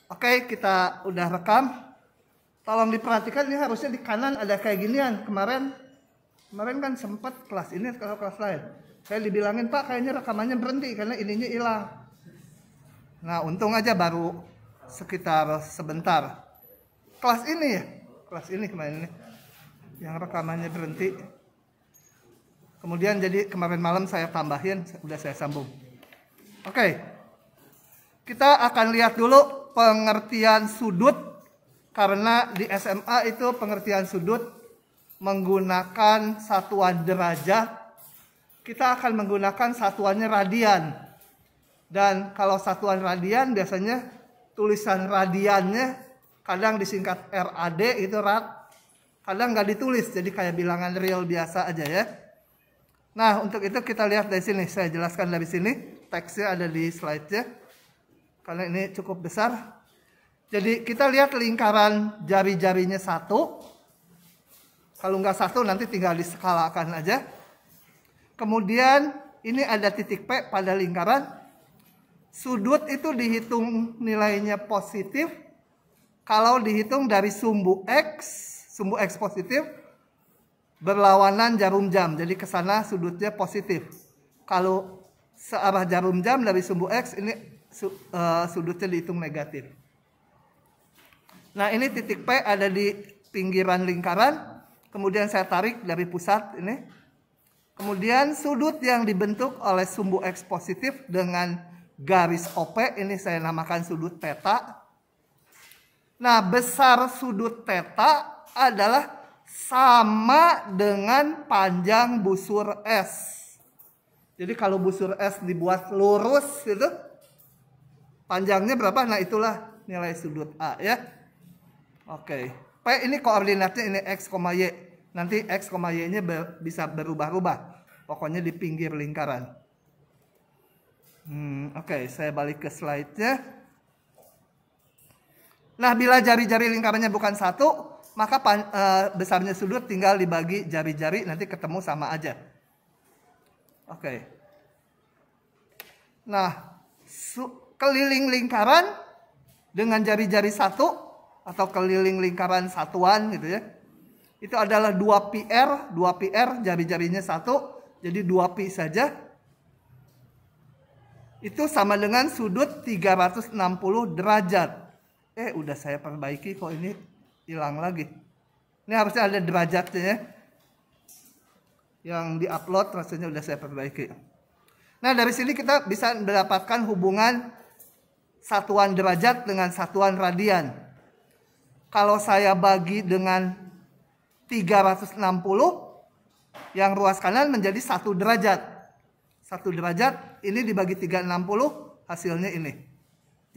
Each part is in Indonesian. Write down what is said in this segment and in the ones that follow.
Oke, kita udah rekam. Tolong diperhatikan, ini harusnya di kanan ada kayak ginian. Kemarin kan sempat kelas ini atau kelas lain. Saya dibilangin, Pak, kayaknya rekamannya berhenti karena ininya hilang. Nah, untung aja baru sekitar sebentar. Kelas ini ya, kelas ini kemarin ini yang rekamannya berhenti. Kemudian jadi kemarin malam saya tambahin, udah saya sambung. Oke, kita akan lihat dulu pengertian sudut. Karena di SMA itu pengertian sudut menggunakan satuan derajat. Kita akan menggunakan satuannya radian. Dan kalau satuan radian biasanya tulisan radiannya kadang disingkat RAD itu rad. Kadang nggak ditulis, jadi kayak bilangan real biasa aja ya. Nah, untuk itu kita lihat dari sini. Saya jelaskan dari sini. Teksnya ada di slide-nya. Karena ini cukup besar. Jadi kita lihat lingkaran jari-jarinya satu. Kalau nggak satu nanti tinggal diskalakan aja. Kemudian ini ada titik P pada lingkaran. Sudut itu dihitung nilainya positif. Kalau dihitung dari sumbu X positif berlawanan jarum jam. Jadi ke sana sudutnya positif. Kalau searah jarum jam dari sumbu X ini sudutnya dihitung negatif. Nah, ini titik P ada di pinggiran lingkaran. Kemudian saya tarik dari pusat ini. Kemudian sudut yang dibentuk oleh sumbu X positif dengan garis OP. Ini saya namakan sudut theta. Nah, besar sudut theta adalah sama dengan panjang busur S. Jadi kalau busur S dibuat lurus gitu, panjangnya berapa? Nah, itulah nilai sudut A ya. Oke, P ini koordinatnya ini X, Y. Nanti X, Y-nya bisa berubah-ubah. Pokoknya di pinggir lingkaran. Oke, saya balik ke slide-nya. Nah, bila jari-jari lingkarannya bukan satu, maka besarnya sudut tinggal dibagi jari-jari, nanti ketemu sama aja. Oke. Nah, keliling lingkaran dengan jari-jari satu, atau keliling lingkaran satuan gitu ya. Itu adalah 2πr, 2πr jari-jarinya satu, jadi 2π saja. Itu sama dengan sudut 360 derajat. Udah saya perbaiki kok ini hilang lagi. Ini harusnya ada derajatnya ya. Yang di-upload rasanya udah saya perbaiki. Nah, dari sini kita bisa mendapatkan hubungan satuan derajat dengan satuan radian. Kalau saya bagi dengan 360, yang ruas kanan menjadi 1 derajat. 1 derajat ini dibagi 360, hasilnya ini.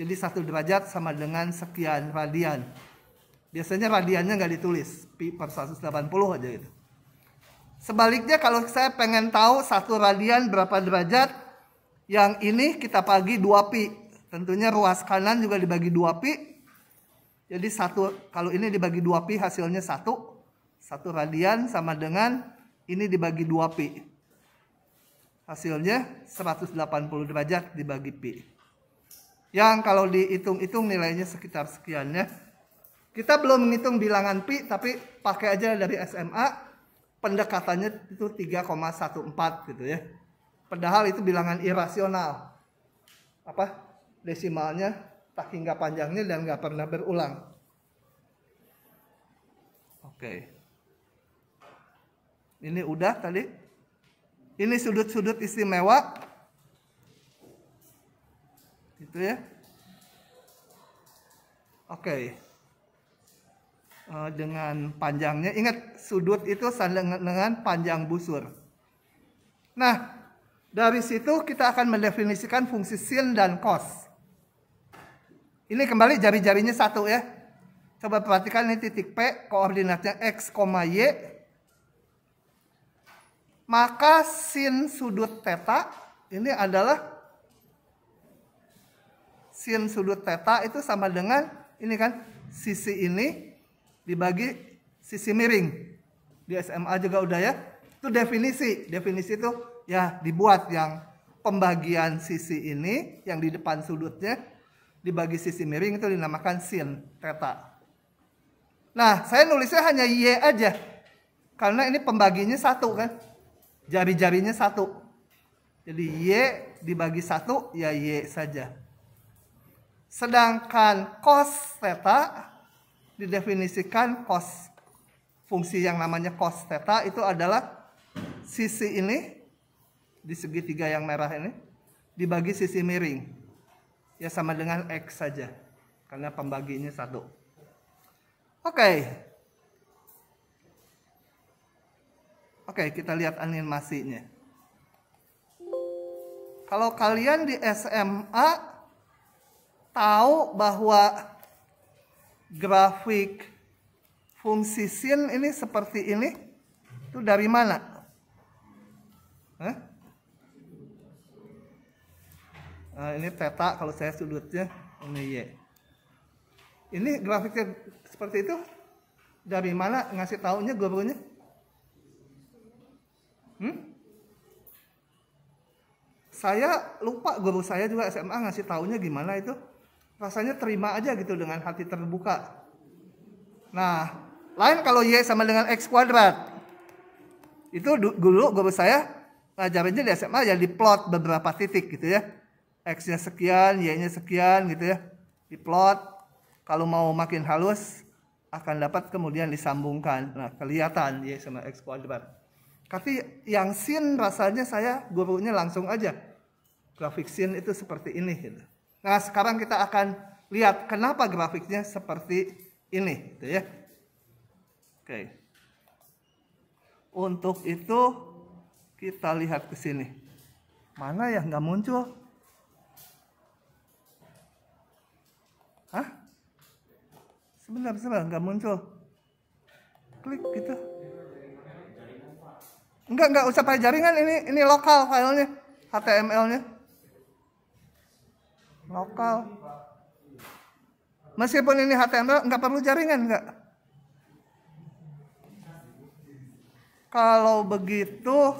Jadi 1 derajat sama dengan sekian radian. Biasanya radiannya nggak ditulis, pi per 180 aja itu. Sebaliknya kalau saya pengen tahu 1 radian berapa derajat, yang ini kita bagi 2π. Tentunya ruas kanan juga dibagi 2π. Jadi kalau ini dibagi 2π hasilnya 1 radian sama dengan ini dibagi 2π. Hasilnya 180 derajat dibagi pi. Yang kalau dihitung-hitung nilainya sekitar sekian ya. Kita belum menghitung bilangan pi, tapi pakai aja dari SMA. Pendekatannya itu 3,14 gitu ya. Padahal itu bilangan irasional. Desimalnya tak hingga panjangnya dan nggak pernah berulang. Oke. Ini udah tadi. Ini sudut-sudut istimewa. Gitu ya. Oke. Dengan panjangnya. Ingat, sudut itu sama dengan panjang busur. Nah, dari situ kita akan mendefinisikan fungsi sin dan cos. Ini kembali jari-jarinya satu ya. Coba perhatikan ini titik P, koordinatnya X, Y. Maka sin sudut theta ini adalah sin sudut theta itu sama dengan ini kan, sisi ini dibagi sisi miring. Di SMA juga udah ya. Itu definisi. Definisi itu ya dibuat yang pembagian sisi ini yang di depan sudutnya dibagi sisi miring itu dinamakan sin theta. Nah, saya nulisnya hanya Y aja. Karena ini pembaginya satu kan. Jari-jarinya satu. Jadi Y dibagi satu, ya Y saja. Sedangkan cos theta didefinisikan fungsi yang namanya cos theta itu adalah sisi ini di segitiga yang merah ini dibagi sisi miring. Ya sama dengan X saja. Karena pembaginya satu. Oke, kita lihat animasinya. Kalau kalian di SMA tahu bahwa grafik fungsi sin ini seperti ini, itu dari mana? Nah, ini theta kalau saya sudutnya, ini Y. Ini grafiknya seperti itu dari mana ngasih taunya gurunya? Saya lupa, guru saya juga SMA ngasih taunya gimana itu. Rasanya terima aja gitu dengan hati terbuka. Nah, lain kalau Y sama dengan X kuadrat. Itu dulu guru saya ngajarinnya di SMA ya diplot beberapa titik gitu ya. X-nya sekian, Y-nya sekian gitu ya. Diplot. Kalau mau makin halus akan dapat kemudian disambungkan. Nah, kelihatan Y sama X kuadrat. Tapi yang sin rasanya saya gurunya langsung aja. Grafik sin itu seperti ini gitu. Nah, sekarang kita akan lihat kenapa grafiknya seperti ini gitu ya. Oke. Untuk itu kita lihat ke sini. Mana ya nggak muncul? Hah? Sebentar nggak muncul. Klik gitu. Enggak usah pakai jaringan, ini lokal filenya, HTML-nya. Lokal. Meskipun ini HTML nggak perlu jaringan enggak. Kalau begitu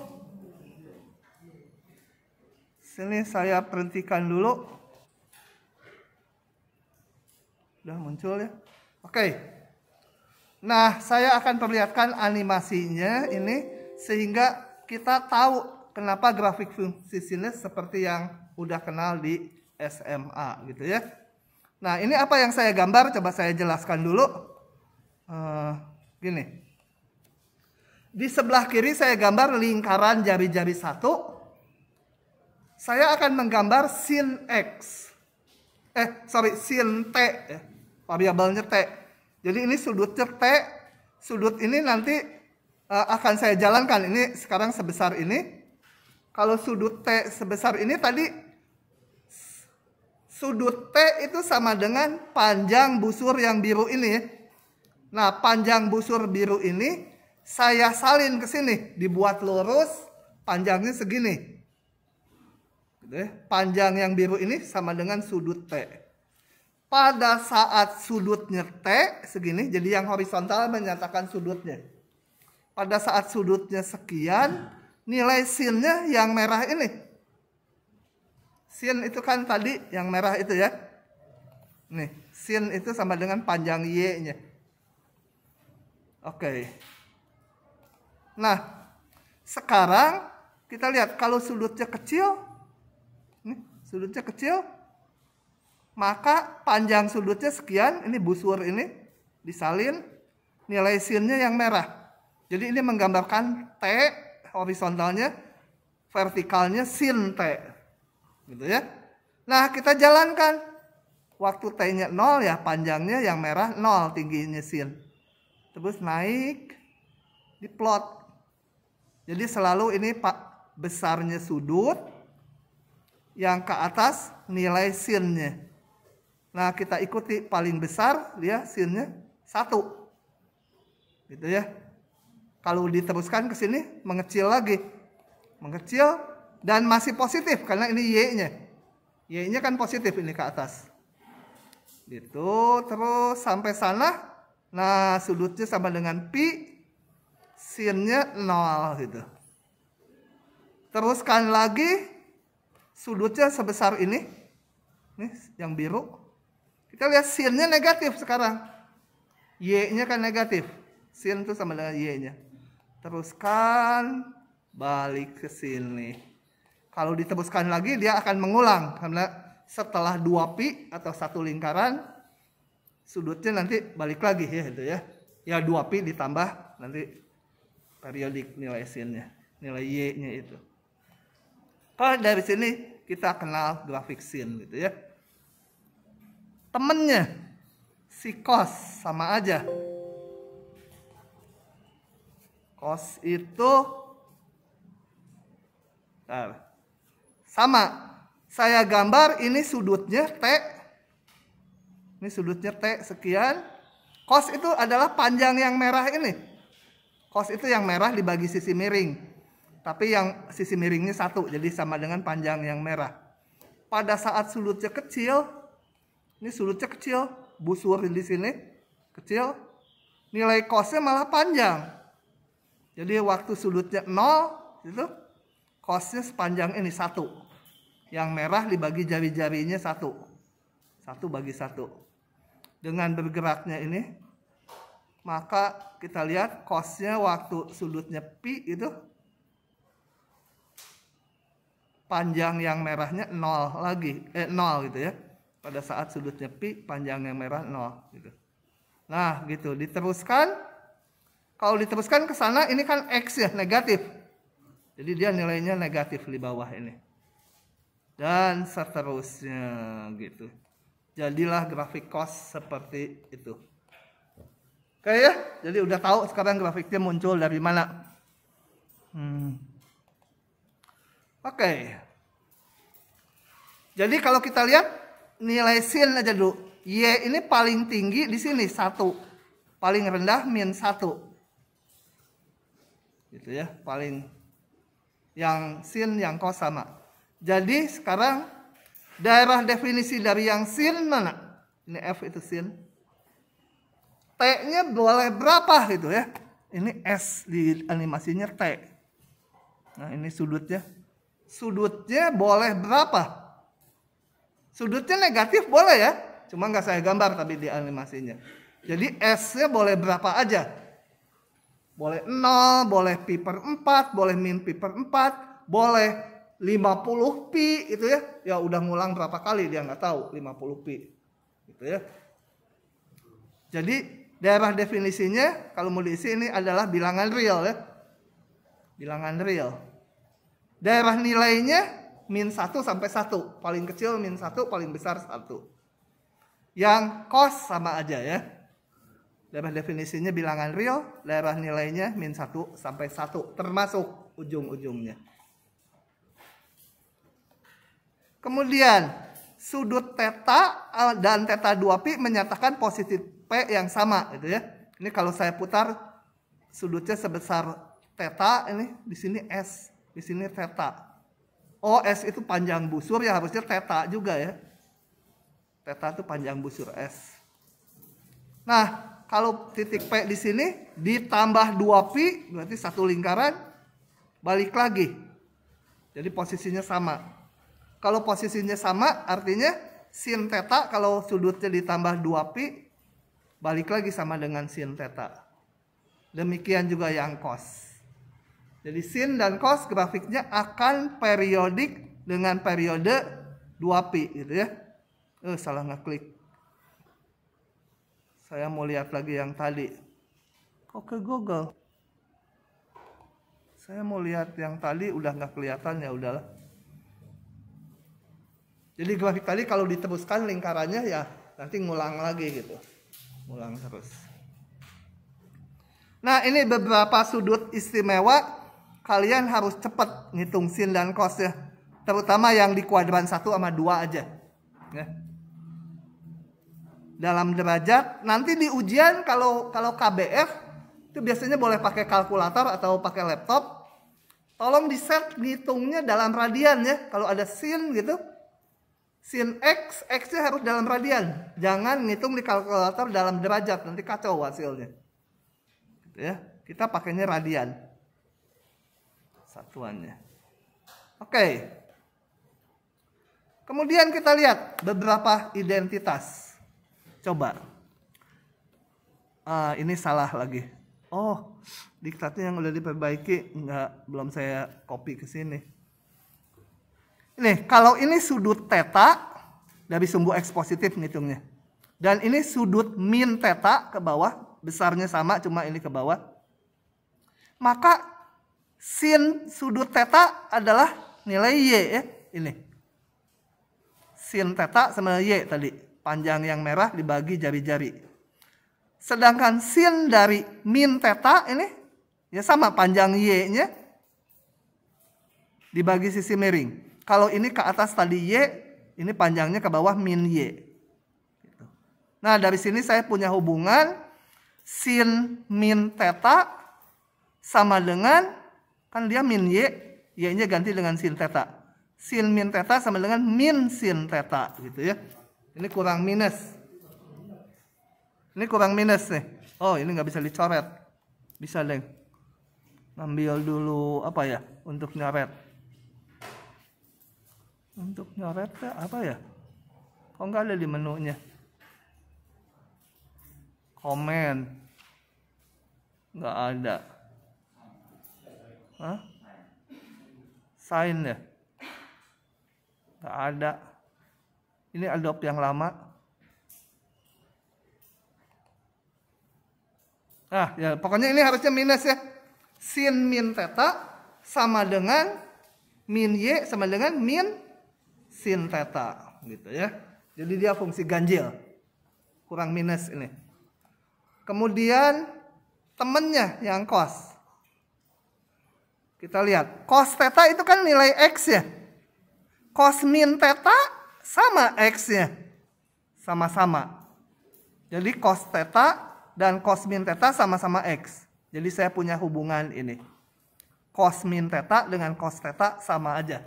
sini saya berhentikan dulu. Udah muncul ya. Oke. Nah, saya akan perlihatkan animasinya ini sehingga kita tahu kenapa grafik fungsi sinus seperti yang udah kenal di SMA gitu ya. Nah, ini apa yang saya gambar, coba saya jelaskan dulu. Gini. Di sebelah kiri saya gambar lingkaran jari-jari satu. Saya akan menggambar sin X. Sin T. Variabelnya T. Jadi ini sudutnya T. Sudut ini nanti akan saya jalankan. Ini sekarang sebesar ini. Kalau sudut T sebesar ini tadi, sudut T itu sama dengan panjang busur yang biru ini. Nah, panjang busur biru ini saya salin ke sini, dibuat lurus, panjangnya segini. Panjang yang biru ini sama dengan sudut T. Pada saat sudutnya T segini, jadi yang horizontal menyatakan sudutnya. Pada saat sudutnya sekian, nilai sinnya yang merah ini. Sin itu kan tadi yang merah itu ya. Nih, sin itu sama dengan panjang Y-nya. Oke. Nah, sekarang kita lihat kalau sudutnya kecil, nih, sudutnya kecil, maka panjang sudutnya sekian, ini busur ini disalin, nilai sinnya yang merah. Jadi ini menggambarkan T horizontalnya, vertikalnya sin T. Gitu ya. Nah, kita jalankan. Waktu T-nya 0 ya, panjangnya yang merah 0, tingginya sin. Terus naik, diplot. Jadi selalu ini besarnya sudut, yang ke atas nilai sinnya. Nah, kita ikuti paling besar, dia sinnya 1. Gitu ya. Kalau diteruskan ke sini, mengecil lagi. Mengecil dan masih positif karena ini Y-nya. Y-nya kan positif ini ke atas. Gitu, terus sampai sana. Nah, sudutnya sama dengan pi, sinnya 0 gitu. Teruskan lagi, sudutnya sebesar ini. Nih, yang biru. Kita lihat sinnya negatif sekarang. Y-nya kan negatif. Sin itu sama dengan Y-nya. Teruskan balik ke sini. Kalau diteruskan lagi dia akan mengulang. Karena setelah 2pi atau satu lingkaran, sudutnya nanti balik lagi ya itu ya. Ya 2pi ditambah nanti periodik nilai sinnya. Nilai Y-nya itu. Kalau dari sini kita kenal grafik sin gitu ya. Temennya si cos sama aja. Cos itu sama. Saya gambar ini sudutnya T. Ini sudutnya T sekian. Cos itu adalah panjang yang merah ini. Cos itu yang merah dibagi sisi miring. Tapi yang sisi miringnya 1. Jadi sama dengan panjang yang merah. Pada saat sudutnya kecil. Ini sudutnya kecil. Busur di sini. Kecil. Nilai cosnya malah panjang. Jadi waktu sudutnya 0. Itu cosnya sepanjang ini 1. Yang merah dibagi jari-jarinya 1. 1 bagi 1. Dengan bergeraknya ini. Maka kita lihat cosnya waktu sudutnya pi itu. Panjang yang merahnya 0 lagi. 0 gitu ya. Pada saat sudutnya pi panjang yang merah 0 gitu. Nah gitu diteruskan. Kalau diteruskan ke sana ini kan X ya negatif. Jadi dia nilainya negatif di bawah ini. Dan seterusnya gitu. Jadilah grafik cos seperti itu. Oke ya. Jadi udah tahu sekarang grafiknya muncul dari mana. Oke. Jadi kalau kita lihat nilai sin aja dulu. Y ini paling tinggi di sini 1. Paling rendah min 1. Gitu ya, paling yang sin yang cos sama. Jadi sekarang daerah definisi dari yang sin mana? Ini F itu sin. T-nya boleh berapa gitu ya? Ini S di animasinya T. Nah, ini sudutnya. Sudutnya boleh berapa? Sudutnya negatif boleh ya. Cuma nggak saya gambar tapi di animasinya. Jadi S-nya boleh berapa aja? Boleh 0, boleh pi per 4, boleh min pi per 4, boleh 50 pi gitu ya. Ya udah ngulang berapa kali dia nggak tahu 50 pi. Gitu ya. Jadi daerah definisinya kalau mau diisi ini adalah bilangan real ya. Bilangan real. Daerah nilainya min 1 sampai 1. Paling kecil min 1, paling besar 1. Yang cos sama aja ya. Daerah definisinya bilangan real, daerah nilainya min 1 sampai 1. Termasuk ujung-ujungnya. Kemudian sudut theta dan theta 2pi menyatakan positif P yang sama gitu ya. Ini kalau saya putar sudutnya sebesar theta, ini di sini S, di sini theta. Oh, S itu panjang busur ya, harusnya theta juga ya. Theta itu panjang busur S. Nah, kalau titik P di sini ditambah 2pi berarti satu lingkaran, balik lagi. Jadi posisinya sama. Kalau posisinya sama artinya sin theta kalau sudutnya ditambah 2pi balik lagi sama dengan sin theta. Demikian juga yang cos. Jadi sin dan cos grafiknya akan periodik dengan periode 2pi gitu ya. Salah ngeklik. Saya mau lihat lagi yang tadi. Kok ke Google? Saya mau lihat yang tadi udah nggak kelihatan ya udahlah. Jadi grafik tadi kalau diteruskan lingkarannya ya nanti ngulang lagi gitu. Ngulang terus. Nah ini beberapa sudut istimewa. Kalian harus cepat ngitung sin dan cos ya. Terutama yang di kuadran 1 sama 2 aja. Ya. Dalam derajat. Nanti di ujian kalau KBF itu biasanya boleh pakai kalkulator atau pakai laptop. Tolong di set ngitungnya dalam radian ya. Kalau ada sin gitu. Sin X, X-nya harus dalam radian. Jangan ngitung di kalkulator dalam derajat. Nanti kacau hasilnya. Gitu ya. Kita pakainya radian. Satuannya. Oke. Kemudian kita lihat beberapa identitas. Coba. Ini salah lagi. Oh, diktatnya yang udah diperbaiki, belum saya copy ke sini. Ini, kalau ini sudut theta dari sumbu X positif ngitungnya. Dan ini sudut min theta ke bawah, besarnya sama cuma ini ke bawah. Maka sin sudut theta adalah nilai Y ya, ini. Sin theta sama Y tadi, panjang yang merah dibagi jari-jari. Sedangkan sin dari min theta ini ya sama panjang Y-nya dibagi sisi miring. Kalau ini ke atas tadi Y, ini panjangnya ke bawah min Y. Nah, dari sini saya punya hubungan sin min theta sama dengan, kan dia min Y, Y-nya ganti dengan sin theta. Sin min theta sama dengan min sin theta gitu ya. Ini kurang minus. Ini kurang minus nih. Oh, ini nggak bisa dicoret. Bisa deh. Ngambil dulu apa ya untuk nyoret. Untuk nyoret apa ya? Kok nggak ada di menunya? Komen. Nggak ada. Hah? Sign ya? Nggak ada. Ini Adobe yang lama. Nah, ya pokoknya ini harusnya minus ya. Sin min theta sama dengan min Y sama dengan min sin theta gitu ya. Jadi dia fungsi ganjil. Kurang minus ini. Kemudian temennya yang cos. Kita lihat, cos theta itu kan nilai X ya. Cos min theta sama X-nya. Sama-sama. Jadi cos theta dan cos min theta sama-sama X. Jadi saya punya hubungan ini. Cos min theta dengan cos theta sama aja.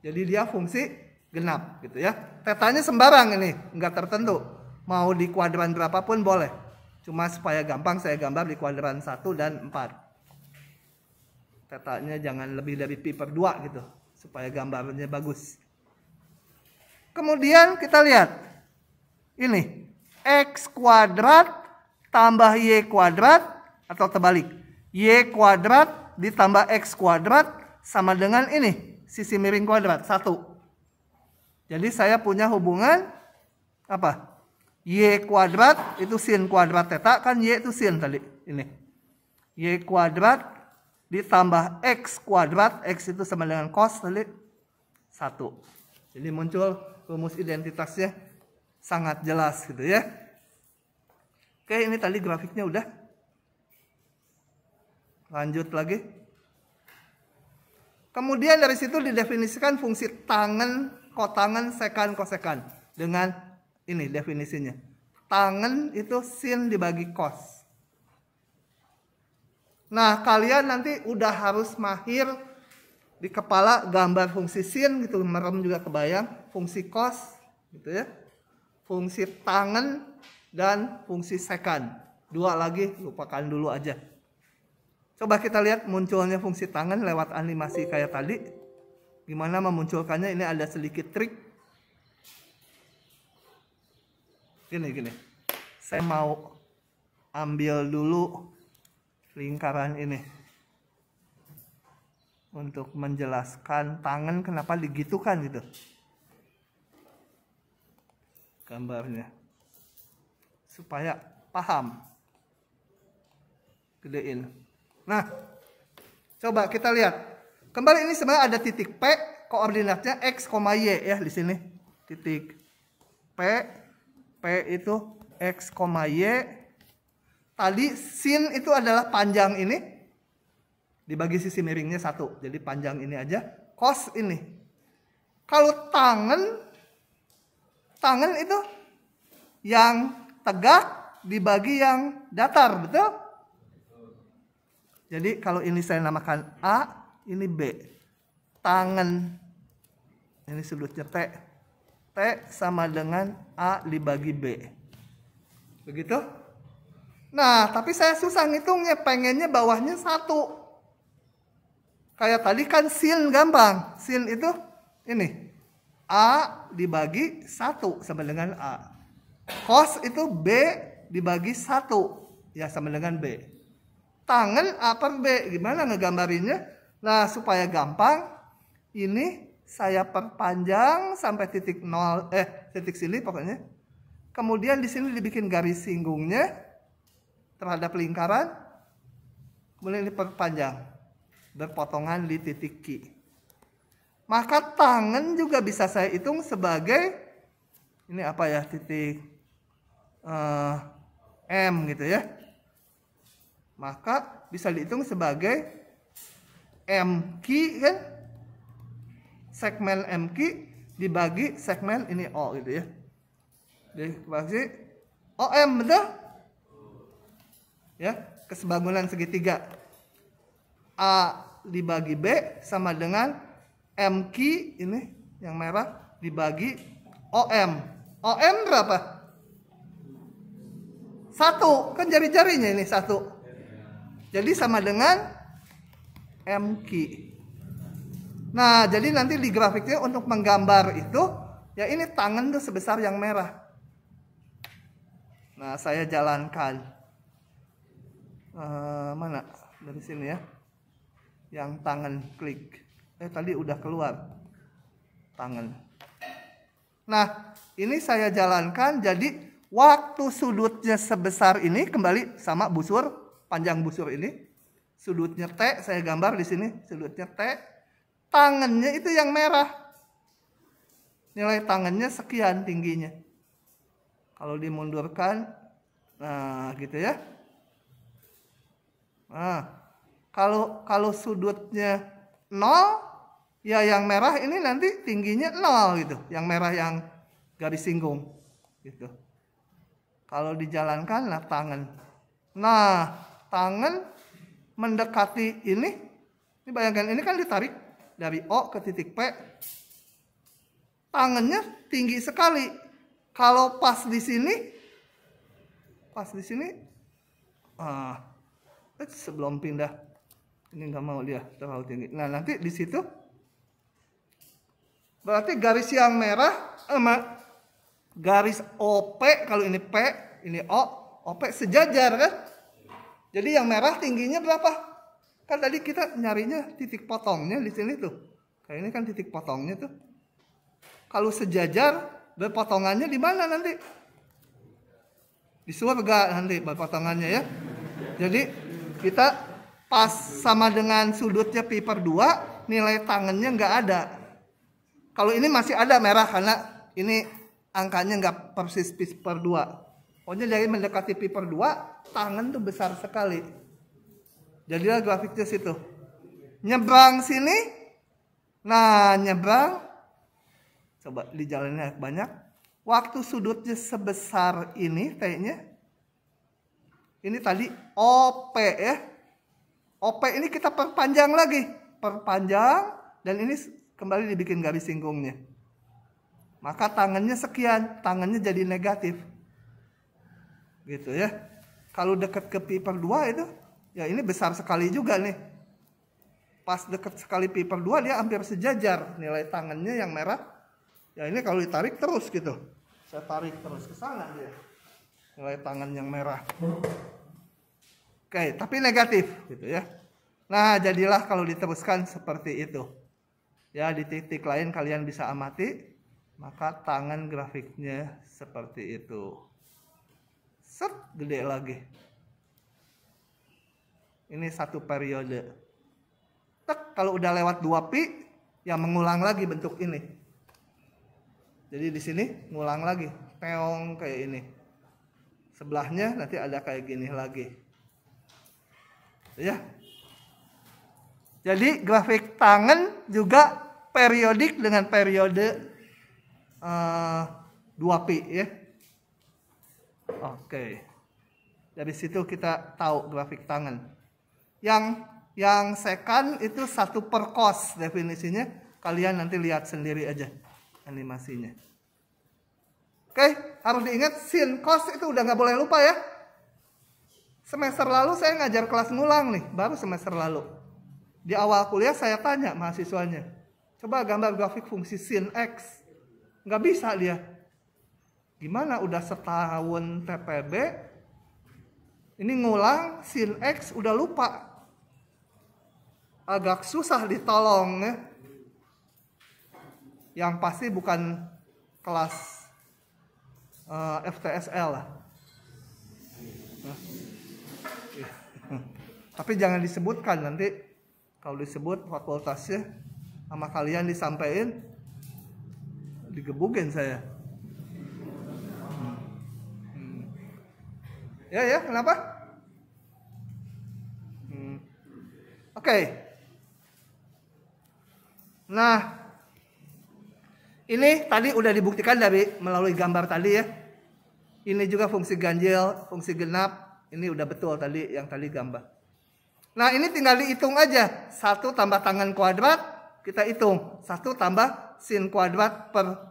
Jadi dia fungsi genap gitu ya. Tetanya sembarang ini, nggak tertentu. Mau di kuadran berapapun boleh. Cuma supaya gampang saya gambar di kuadran 1 dan 4. Tetanya jangan lebih dari pi per 2 gitu. Supaya gambarnya bagus. Kemudian kita lihat. Ini. X kuadrat tambah Y kuadrat atau terbalik. Y kuadrat ditambah X kuadrat sama dengan ini. Sisi miring kuadrat 1. Jadi saya punya hubungan apa? Y kuadrat itu sin kuadrat theta. Kan Y itu sin tadi. Ini. Y kuadrat ditambah X kuadrat. X itu sama dengan cos tadi. 1. Jadi muncul rumus identitasnya sangat jelas gitu ya. Oke, ini tadi grafiknya udah. Lanjut lagi. Kemudian dari situ didefinisikan fungsi tangen, kotangen, sekan, kosekan. Dengan ini definisinya. Tangen itu sin dibagi cos. Nah, kalian nanti udah harus mahir di kepala gambar fungsi sin gitu. Merem juga kebayang. Fungsi cos gitu ya. Fungsi tangen dan fungsi sekan. 2 lagi lupakan dulu aja. Coba kita lihat munculnya fungsi tangan lewat animasi kayak tadi. Gimana memunculkannya, ini ada sedikit trik. Gini. Saya mau ambil dulu lingkaran ini. Untuk menjelaskan tangan kenapa digitukan gitu. Gambarnya. Supaya paham. Gedein. Nah, coba kita lihat. Kembali ini sebenarnya ada titik P, koordinatnya X, Y ya di sini. Titik P itu X, Y. Tadi sin itu adalah panjang ini. Dibagi sisi miringnya 1. Jadi panjang ini aja. Cos ini. Kalau tangan itu yang tegak dibagi yang datar, betul? Jadi kalau ini saya namakan A, ini B. Tangan, ini sudutnya T. T sama dengan A dibagi B. Begitu? Nah, tapi saya susah ngitungnya, pengennya bawahnya 1. Kayak tadi kan sin gampang. Sin itu ini. A dibagi 1 sama dengan A. Cos itu B dibagi 1. Ya sama dengan B. Tangan A per B. Gimana ngegambarinnya? Nah supaya gampang. Ini saya perpanjang sampai titik 0. Titik sini pokoknya. Kemudian di sini dibikin garis singgungnya. Terhadap lingkaran. Kemudian diperpanjang. Berpotongan di titik Q. Maka tangan juga bisa saya hitung sebagai. Ini apa ya? Titik M gitu ya. Maka bisa dihitung sebagai MQ kan. Segmen MQ dibagi segmen ini O gitu ya. Dibagi OM betul? Ya, kesebangunan segitiga. A dibagi B sama dengan MQ ini yang merah dibagi OM. OM berapa? 1, kan jari-jarinya ini 1. Jadi sama dengan MQ. Nah, jadi nanti di grafiknya untuk menggambar itu, ya ini tangan tuh sebesar yang merah. Nah, saya jalankan. Mana? Dari sini ya. Yang tangan klik. Tadi udah keluar. Tangan. Nah, ini saya jalankan jadi waktu sudutnya sebesar ini kembali sama busur, panjang busur ini. Sudutnya T, saya gambar di sini, sudutnya T. Tangannya itu yang merah. Nilai tangannya sekian tingginya. Kalau dimundurkan, nah gitu ya. Nah, kalau sudutnya 0, ya yang merah ini nanti tingginya 0 gitu. Yang merah yang garis singgung gitu. Kalau dijalankan, nah tangan. Nah, tangan mendekati ini bayangkan ini kan ditarik dari O ke titik P. Tangannya tinggi sekali. Kalau pas di sini, sebelum pindah, ini nggak mau dia terlalu tinggi. Nah nanti di situ, berarti garis yang merah garis OP, kalau ini P, ini O, OP sejajar kan? Jadi yang merah tingginya berapa? Kan tadi kita nyarinya titik potongnya di sini tuh. Kayak ini kan titik potongnya tuh. Kalau sejajar, berpotongannya di mana nanti? Di surga nanti berpotongannya ya. Jadi kita pas sama dengan sudutnya pi per 2, nilai tangannya nggak ada. Kalau ini masih ada merah karena ini angkanya nggak persis pi per 2. Pokoknya dari mendekati pi per 2, tangan tuh besar sekali. Jadilah grafiknya situ. Nyebrang sini. Nah, nyebrang. Coba dijalannya banyak. Waktu sudutnya sebesar ini kayaknya. Ini tadi OP ya. OP ini kita perpanjang lagi. Perpanjang. Dan ini kembali dibikin garis singgungnya. Maka tangannya sekian. Tangannya jadi negatif. Gitu ya. Kalau dekat ke pi per 2 itu, ya ini besar sekali juga nih. Pas dekat sekali pi per 2 dia hampir sejajar. Nilai tangannya yang merah. Ya ini kalau ditarik terus gitu. Saya tarik terus ke sana dia. Nilai tangan yang merah. Oke, tapi negatif gitu ya. Nah, jadilah kalau diteruskan seperti itu. Ya, di titik lain kalian bisa amati. Maka tangan grafiknya seperti itu. Set, gede lagi. Ini satu periode. Tek, kalau udah lewat 2 pi, ya mengulang lagi bentuk ini. Jadi di sini ngulang lagi, peong kayak ini. Sebelahnya nanti ada kayak gini lagi. Ya. Jadi grafik tangan juga periodik dengan periode 2 pi ya. Oke. Dari situ kita tahu grafik tangan. Yang second itu 1 per cos definisinya. Kalian nanti lihat sendiri aja animasinya. Oke, harus diingat sin cos itu udah nggak boleh lupa ya. Semester lalu saya ngajar kelas ngulang nih, baru semester lalu. Di awal kuliah saya tanya mahasiswanya, coba gambar grafik fungsi sin x. Nggak bisa dia. Gimana udah setahun TPB, ini ngulang sin X udah lupa. Agak susah ditolong ya. Yang pasti bukan kelas FTSL lah. Tapi jangan disebutkan, nanti kalau disebut fakultasnya sama kalian disampaikan, digebukin saya. Ya, kenapa? Oke. Nah, ini tadi udah dibuktikan melalui gambar tadi ya. Ini juga fungsi ganjil, fungsi genap. Ini udah betul tadi yang tadi gambar. Nah, ini tinggal dihitung aja. 1 tambah tangan kuadrat, kita hitung. 1 tambah sin kuadrat per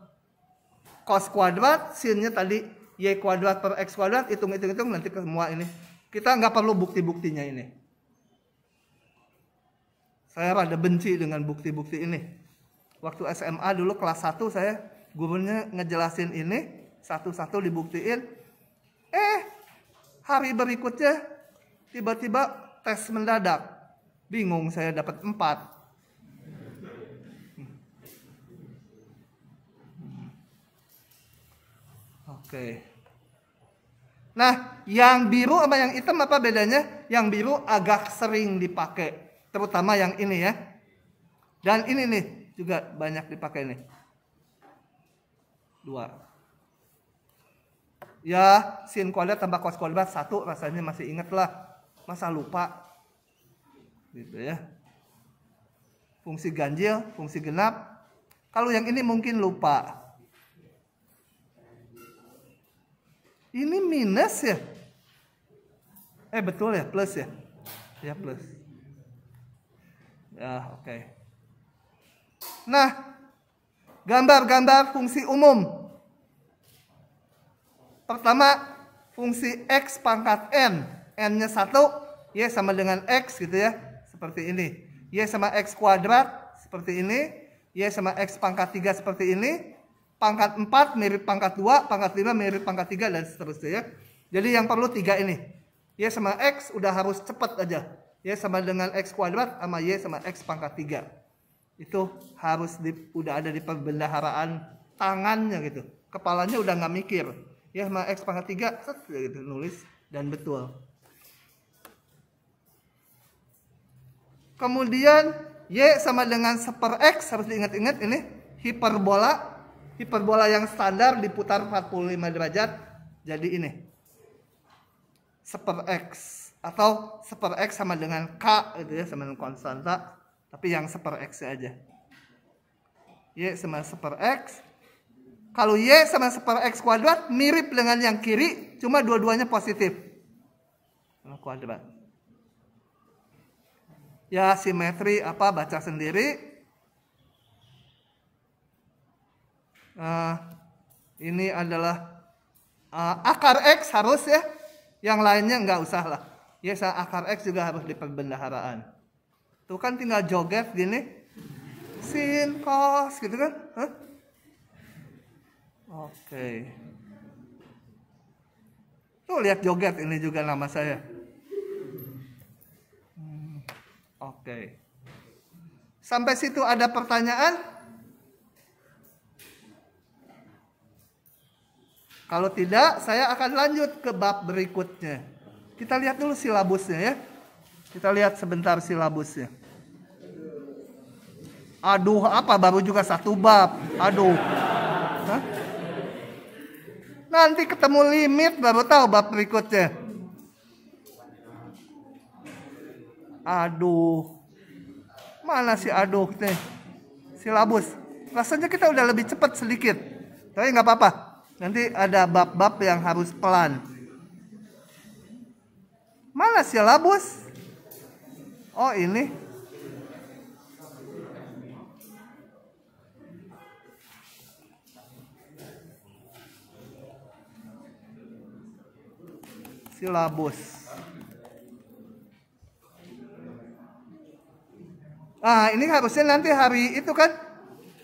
cos kuadrat, sinnya tadi y kuadrat per x kuadrat, hitung nanti ke semua ini. Kita nggak perlu bukti-buktinya ini. Saya rada benci dengan bukti-bukti ini. Waktu SMA dulu kelas 1 saya gurunya ngejelasin ini, satu-satu dibuktiin. Hari berikutnya tiba-tiba tes mendadak. Bingung saya dapat 4. Oke. Nah, yang biru sama yang hitam apa bedanya? Yang biru agak sering dipakai, terutama yang ini ya. Dan ini nih juga banyak dipakai nih. 2. Ya, sin kuadrat tambah cos kuadrat 1 rasanya masih inget lah. Masa lupa? Gitu ya. Fungsi ganjil, fungsi genap. Kalau yang ini mungkin lupa. Ini minus ya? Betul ya, plus ya? Ya, plus. Ya, oke. Nah, gambar-gambar fungsi umum. Pertama, fungsi X pangkat N. N-nya 1, Y sama dengan X gitu ya. Seperti ini. Y sama X kuadrat seperti ini. Y sama X pangkat 3 seperti ini. Pangkat 4 mirip pangkat 2, pangkat 5 mirip pangkat 3, dan seterusnya ya. Jadi yang perlu 3 ini. Y sama X udah harus cepat aja. Y sama dengan X kuadrat sama Y sama X pangkat 3. Itu harus udah ada di perbendaharaan tangannya gitu. Kepalanya udah nggak mikir. Y sama X pangkat 3, set gitu nulis dan betul. Kemudian Y sama dengan 1/X, harus diingat-ingat ini hiperbola. Hiperbola yang standar diputar 45 derajat. Jadi ini 1/X atau 1/X sama dengan K gitu ya, sama dengan konstanta, tapi yang 1/X aja. Y sama 1/X. Kalau Y sama 1/X kuadrat mirip dengan yang kiri, cuma dua-duanya positif. Kuadrat. Ya, simetri apa baca sendiri. Ini adalah akar X harus ya. Yang lainnya nggak usah lah. Ya, akar X juga harus di perbendaharaan. Tuh kan tinggal joget gini. Sin, cos gitu kan. Oke. Tuh lihat joget, ini juga nama saya. Oke. Sampai situ ada pertanyaan? Kalau tidak, saya akan lanjut ke bab berikutnya. Kita lihat dulu silabusnya ya. Kita lihat sebentar silabusnya. Aduh, apa baru juga 1 bab. Aduh. Hah? Nanti ketemu limit baru tahu bab berikutnya. Aduh. Mana sih aduh nih. Silabus. Rasanya kita udah lebih cepat sedikit. Tapi nggak apa-apa. Nanti ada bab-bab yang harus pelan. Mana silabus? Oh, ini. Silabus. Ini harusnya nanti hari itu kan.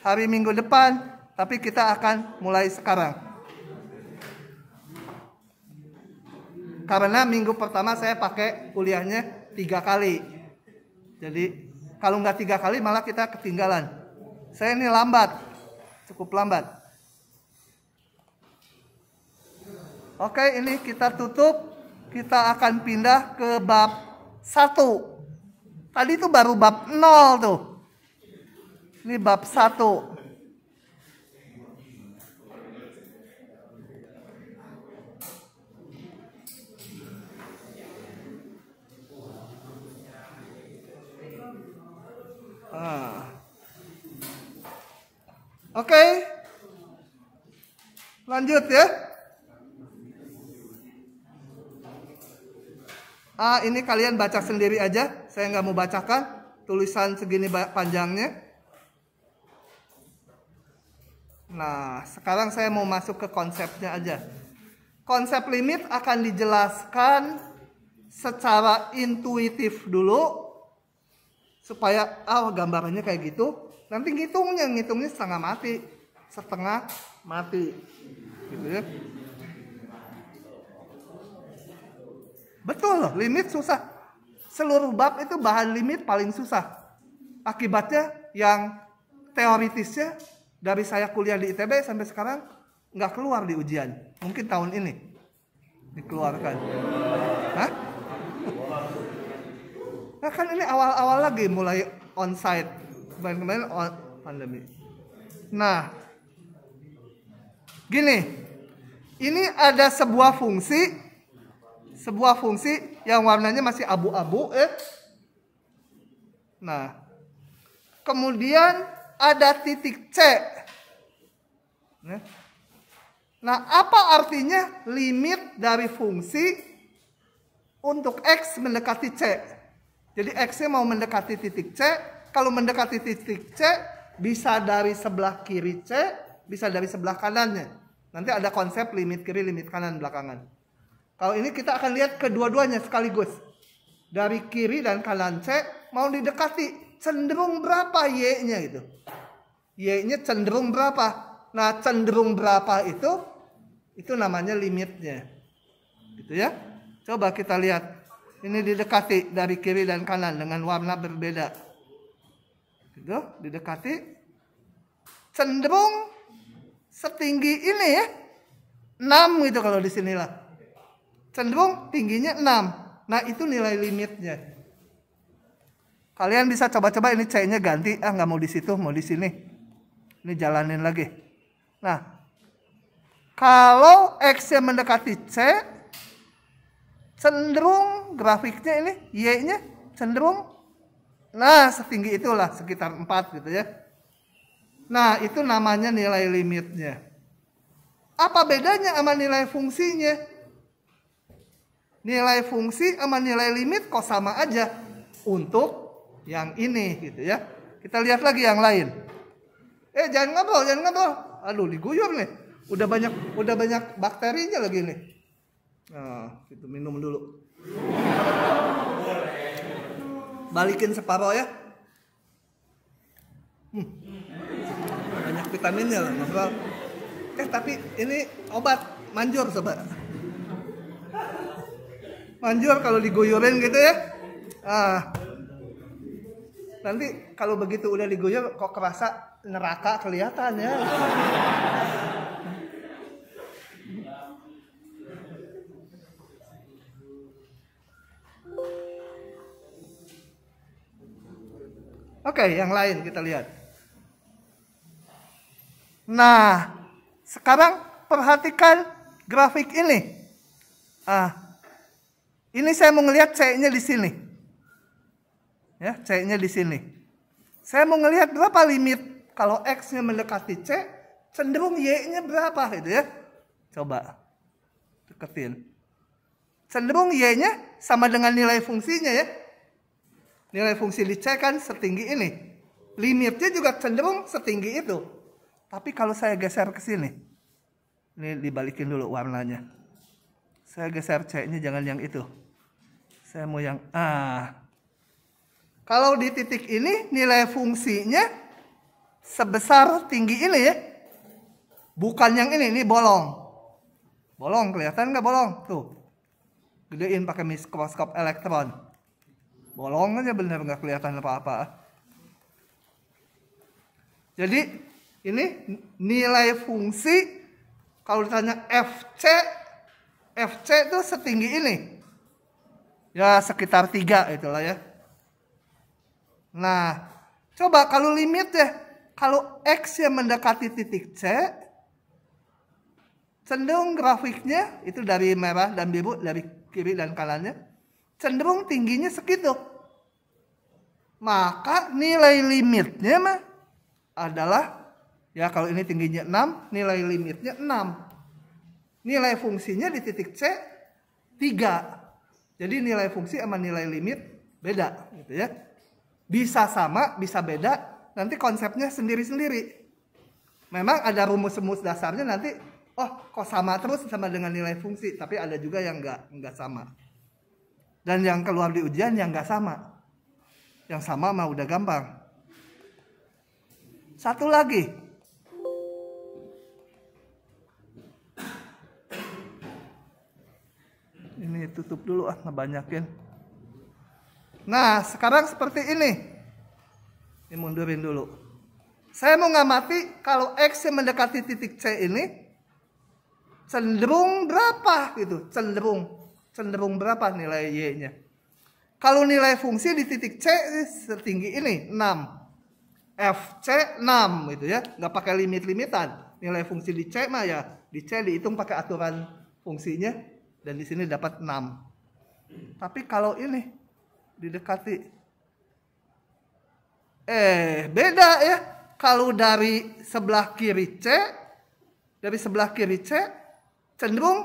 Hari Minggu depan. Tapi kita akan mulai sekarang. Karena minggu pertama saya pakai kuliahnya 3 kali. Jadi kalau nggak 3 kali malah kita ketinggalan. Saya ini lambat, cukup lambat. Oke, ini kita tutup. Kita akan pindah ke bab 1. Tadi itu baru bab 0 tuh. Ini bab 1. Oke. Lanjut ya. Ini kalian baca sendiri aja. Saya nggak mau bacakan. Tulisan segini panjangnya. Nah, sekarang saya mau masuk ke konsepnya aja. Konsep limit akan dijelaskan secara intuitif dulu. Supaya, gambarannya kayak gitu. Nanti ngitungnya setengah mati. Gitu ya. Betul loh, limit susah. Seluruh bab itu bahan limit paling susah. Akibatnya yang teoritisnya dari saya kuliah di ITB sampai sekarang nggak keluar di ujian. Mungkin tahun ini dikeluarkan. Hah? Nah kan ini awal-awal lagi mulai onsite. Kemarin pandemi. Nah, gini. Ini ada sebuah fungsi yang warnanya masih abu-abu Nah, kemudian ada titik C. Nah, apa artinya limit dari fungsi untuk X mendekati C? Jadi X-nya mau mendekati titik C. Kalau mendekati titik C, bisa dari sebelah kiri C, bisa dari sebelah kanannya. Nanti ada konsep limit kiri, limit kanan belakangan. Kalau ini kita akan lihat kedua-duanya sekaligus. Dari kiri dan kanan C, mau didekati. Cenderung berapa Y-nya itu? Y-nya cenderung berapa? Nah, cenderung berapa itu namanya limitnya. Gitu ya. Coba kita lihat. Ini didekati dari kiri dan kanan dengan warna berbeda. Gitu, didekati. Cenderung setinggi ini ya. 6 gitu kalau di sinilah. Cenderung tingginya 6. Nah, itu nilai limitnya. Kalian bisa coba-coba ini C-nya ganti. Nggak mau di situ, mau di sini. Ini jalanin lagi. Nah, kalau X-nya mendekati C, cenderung grafiknya ini, Y-nya cenderung, nah setinggi itulah, sekitar 4 gitu ya. Nah, itu namanya nilai limitnya. Apa bedanya sama nilai fungsinya? Nilai fungsi sama nilai limit kok sama aja untuk yang ini gitu ya. Kita lihat lagi yang lain. Jangan ngobrol. Aduh, diguyur nih. Udah banyak bakterinya lagi nih. Nah, kita minum dulu. Balikin separuh ya. Banyak vitaminnya lah, ngobrol. Tapi ini obat manjur sobat. Manjur kalau diguyurin gitu ya. Nanti kalau begitu udah diguyur kok kerasa neraka kelihatan ya. Oke, yang lain kita lihat. Nah, sekarang perhatikan grafik ini. Ini saya mau ngelihat C-nya di sini. Ya, C-nya di sini. Saya mau ngelihat berapa limit kalau X-nya mendekati C, cenderung Y-nya berapa gitu ya. Coba deketin. Cenderung Y-nya sama dengan nilai fungsinya ya. Nilai fungsi di C kan setinggi ini. Limitnya juga cenderung setinggi itu. Tapi kalau saya geser ke sini. Ini dibalikin dulu warnanya. Saya geser C-nya jangan yang itu. Saya mau yang Kalau di titik ini nilai fungsinya sebesar tinggi ini ya. Bukan yang ini bolong. Bolong kelihatan nggak bolong? Tuh. gedein pakai mikroskop elektron. Bolong aja bener, nggak kelihatan apa-apa. Jadi ini nilai fungsi kalau ditanya FC itu setinggi ini. Ya sekitar 3 itulah ya. Nah, coba kalau limit ya, kalau X yang mendekati titik C, cenderung grafiknya itu dari merah dan biru, dari kiri dan kanannya, cenderung tingginya segitu. Maka nilai limitnya mah adalah, ya kalau ini tingginya 6, nilai limitnya 6. Nilai fungsinya di titik C 3. Jadi nilai fungsi sama nilai limit beda gitu ya. Bisa sama, bisa beda, nanti konsepnya sendiri-sendiri. Memang ada rumus-rumus dasarnya nanti, oh kok sama terus sama dengan nilai fungsi, tapi ada juga yang nggak sama. Dan yang keluar di ujian yang nggak sama. Yang sama mah udah gampang. Satu lagi. Ini tutup dulu ngebanyakin. Nah, sekarang seperti ini. Ini mundurin dulu. Saya mau ngamati kalau X yang mendekati titik C ini cenderung berapa gitu. Cenderung berapa nilai Y-nya. Kalau nilai fungsi di titik C setinggi ini 6. FC 6 gitu ya. Nggak pakai limit-limitan. Nilai fungsi di C mah ya di C dihitung pakai aturan fungsinya dan di sini dapat 6. Tapi kalau ini didekati beda ya. Kalau dari sebelah kiri C cenderung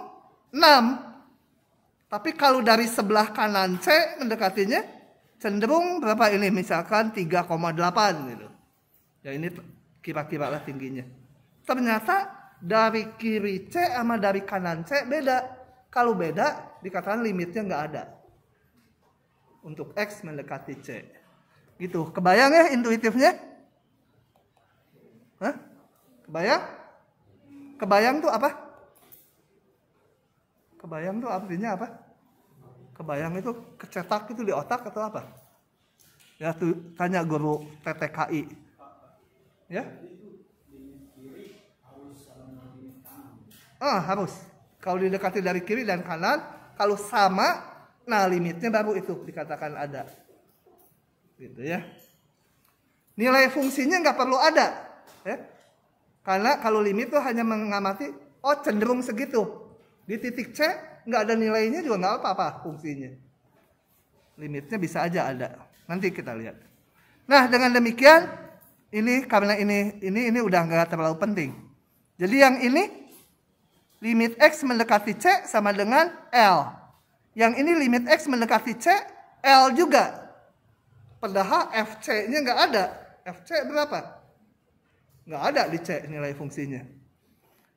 6. Tapi kalau dari sebelah kanan C mendekatinya cenderung berapa ini? Misalkan 3,8 gitu. Ya ini kira-kira lah tingginya. Ternyata dari kiri C sama dari kanan C beda. Kalau beda dikatakan limitnya nggak ada. Untuk X mendekati C. Gitu. Kebayang ya intuitifnya? Hah? Kebayang? Kebayang tuh apa? Kebayang tuh artinya apa? Kebayang itu kecetak itu di otak atau apa? Ya tuh tanya guru TTKI. Ya? Harus. Kalau didekati dari kiri dan kanan, kalau sama, nah limitnya baru itu dikatakan ada. Gitu ya. Nilai fungsinya nggak perlu ada. Ya. Karena kalau limit itu hanya mengamati, oh cenderung segitu. Di titik C nggak ada nilainya juga nggak apa-apa fungsinya. Limitnya bisa aja ada. Nanti kita lihat. Nah dengan demikian, ini karena ini udah nggak terlalu penting. Jadi yang ini limit X mendekati C sama dengan L. Yang ini limit X mendekati C, L juga. Padahal FC-nya nggak ada. FC berapa? Nggak ada di C nilai fungsinya.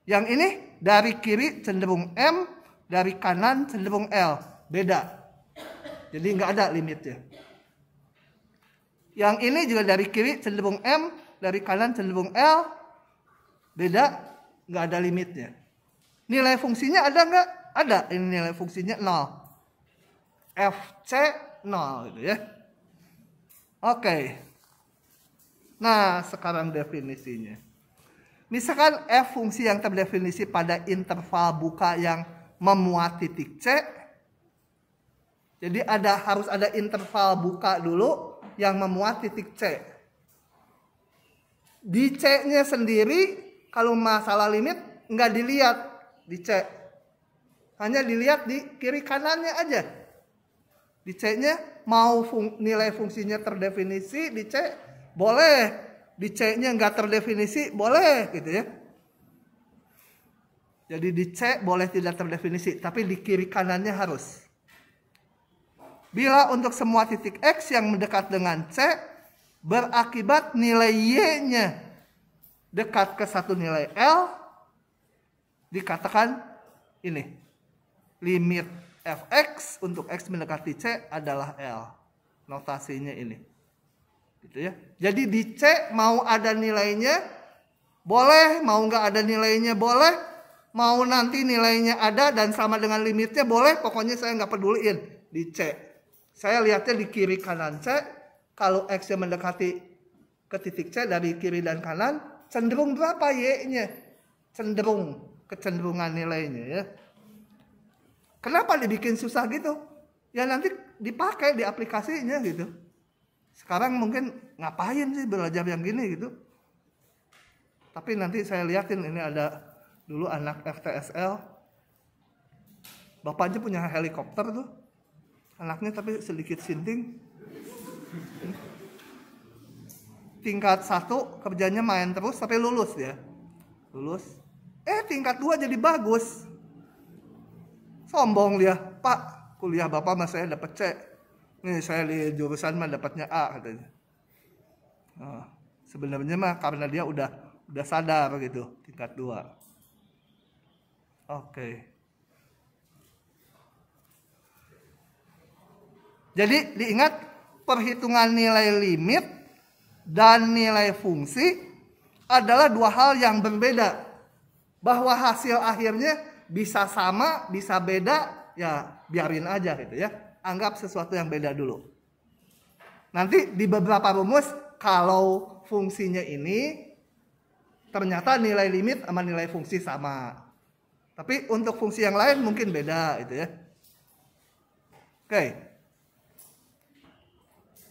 Yang ini dari kiri cenderung M, dari kanan cenderung L. Beda. Jadi nggak ada limitnya. Yang ini juga dari kiri cenderung M, dari kanan cenderung L. Beda, nggak ada limitnya. Nilai fungsinya ada nggak? Ada. Ini nilai fungsinya 0. FC 0 gitu ya. Oke. Nah, sekarang definisinya. Misalkan F fungsi yang terdefinisi pada interval buka yang memuat titik C. Jadi harus ada interval buka dulu yang memuat titik C. Di C-nya sendiri kalau masalah limit nggak dilihat di C. Hanya dilihat di kiri kanannya aja. Di C-nya mau nilai fungsinya terdefinisi di C boleh, di C-nya nggak terdefinisi boleh gitu ya. Jadi di C boleh tidak terdefinisi, tapi di kiri kanannya harus. Bila untuk semua titik X yang mendekat dengan C berakibat nilai Y-nya dekat ke satu nilai L, dikatakan ini limit Fx untuk X mendekati C adalah L. Notasinya ini. Gitu ya. Jadi di C mau ada nilainya boleh, mau nggak ada nilainya boleh. Mau nanti nilainya ada dan sama dengan limitnya boleh, pokoknya saya nggak peduliin. Di C. Saya lihatnya di kiri kanan C. Kalau X yang mendekati ke titik C dari kiri dan kanan, cenderung berapa Y-nya? Cenderung, kecenderungan nilainya ya. Kenapa dibikin susah gitu? Ya nanti dipakai di aplikasinya gitu. Sekarang mungkin ngapain sih belajar yang gini gitu. Tapi nanti saya liatin, ini ada dulu anak FTSL. Bapaknya punya helikopter tuh. Anaknya tapi sedikit sinting. Tingkat 1 kerjanya main terus sampai lulus ya. Lulus. Tingkat 2 jadi bagus. Sombong dia, Pak, kuliah Bapak mas saya dapat C. Nih saya di jurusan mah dapatnya A katanya. Sebenarnya mah karena dia udah sadar gitu, tingkat 2. Oke. Jadi diingat, perhitungan nilai limit dan nilai fungsi adalah dua hal yang berbeda. Bahwa hasil akhirnya bisa sama, bisa beda, ya biarin aja gitu ya. Anggap sesuatu yang beda dulu. Nanti di beberapa rumus, kalau fungsinya ini, ternyata nilai limit sama nilai fungsi sama. Tapi untuk fungsi yang lain mungkin beda gitu ya. Oke.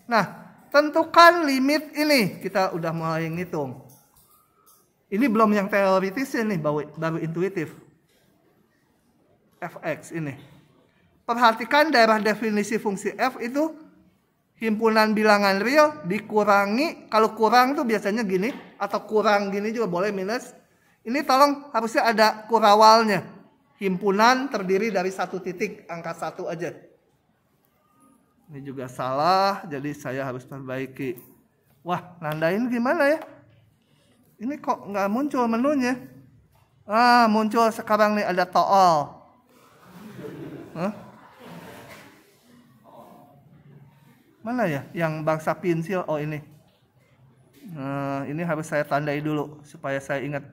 Nah, tentukan limit ini. Kita udah mulai ngitung. Ini belum yang teoritis ini, baru intuitif. Fx ini. Perhatikan daerah definisi fungsi f itu himpunan bilangan real dikurangi, kalau kurang tuh biasanya gini, atau kurang gini juga boleh minus. Ini tolong harusnya ada kurawalnya. Himpunan terdiri dari satu titik, angka 1 aja. Ini juga salah, jadi saya harus perbaiki. Wah, nandain gimana ya? Ini kok nggak muncul menunya? Muncul sekarang nih, ada tool. Mana ya yang bangsa pensil? Oh ini. Ini harus saya tandai dulu supaya saya ingat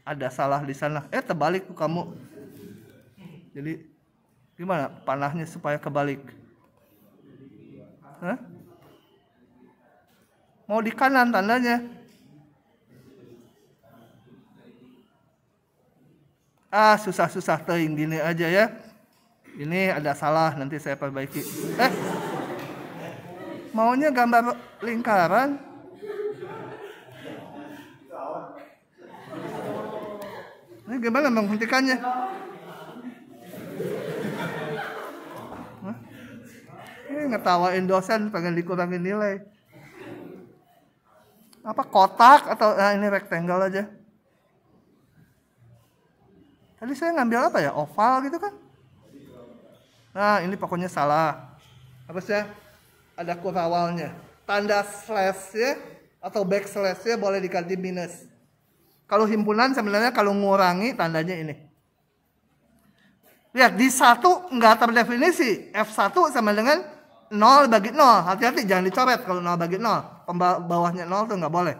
ada salah di sana. Terbalik tuh kamu. Jadi gimana panahnya supaya kebalik? Mau di kanan tandanya. Susah-susah teuing gini aja ya. Ini ada salah, nanti saya perbaiki. Maunya gambar lingkaran. Ini gimana menghentikannya? Ini ngetawain dosen, pengen dikurangin nilai. Apa kotak atau ini rectangle aja? Tadi saya ngambil apa ya? Oval gitu kan? Nah, ini pokoknya salah. Harusnya ada kurawalnya. Tanda slash-nya atau backslash-nya boleh diganti minus. Kalau himpunan sebenarnya kalau ngurangi tandanya ini. Lihat, di 1 nggak terdefinisi. F1 sama dengan 0 bagi 0. Hati-hati, jangan dicoret kalau 0 bagi 0. Bawahnya 0 tuh nggak boleh.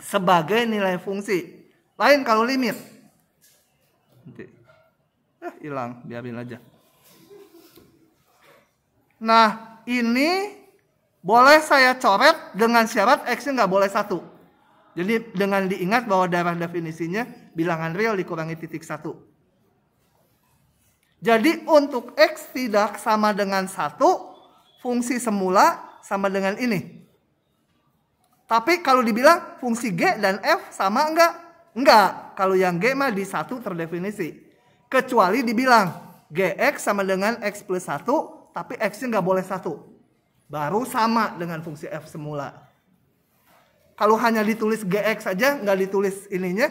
Sebagai nilai fungsi. Lain kalau limit. Nanti. Hilang, biarin aja. Nah, ini boleh saya coret dengan syarat X-nya nggak boleh 1. Jadi dengan diingat bahwa daerah definisinya bilangan real dikurangi titik 1. Jadi untuk X tidak sama dengan 1, fungsi semula sama dengan ini. Tapi kalau dibilang fungsi G dan F sama enggak? Enggak. Kalau yang G mah di 1 terdefinisi. Kecuali dibilang Gx sama dengan X plus 1, tapi X-nya nggak boleh 1. Baru sama dengan fungsi F semula. Kalau hanya ditulis Gx saja, nggak ditulis ininya,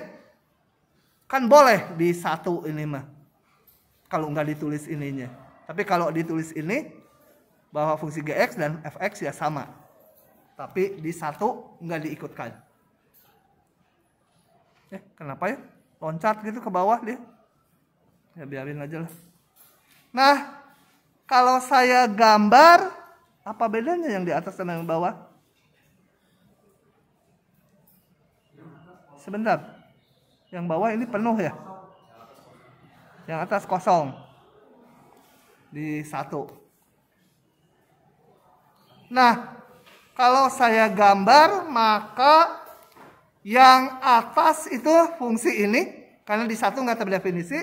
kan boleh di 1 ini mah. Kalau nggak ditulis ininya. Tapi kalau ditulis ini, bahwa fungsi Gx dan Fx ya sama. Tapi di 1 nggak diikutkan. Kenapa ya? Loncat gitu ke bawah dia. Ya biarin aja lah. Nah, kalau saya gambar, apa bedanya yang di atas sama yang bawah? Sebentar. Yang bawah ini penuh ya. Yang atas kosong. Di 1. Nah, kalau saya gambar, maka yang atas itu fungsi ini, karena di 1 nggak terdefinisi.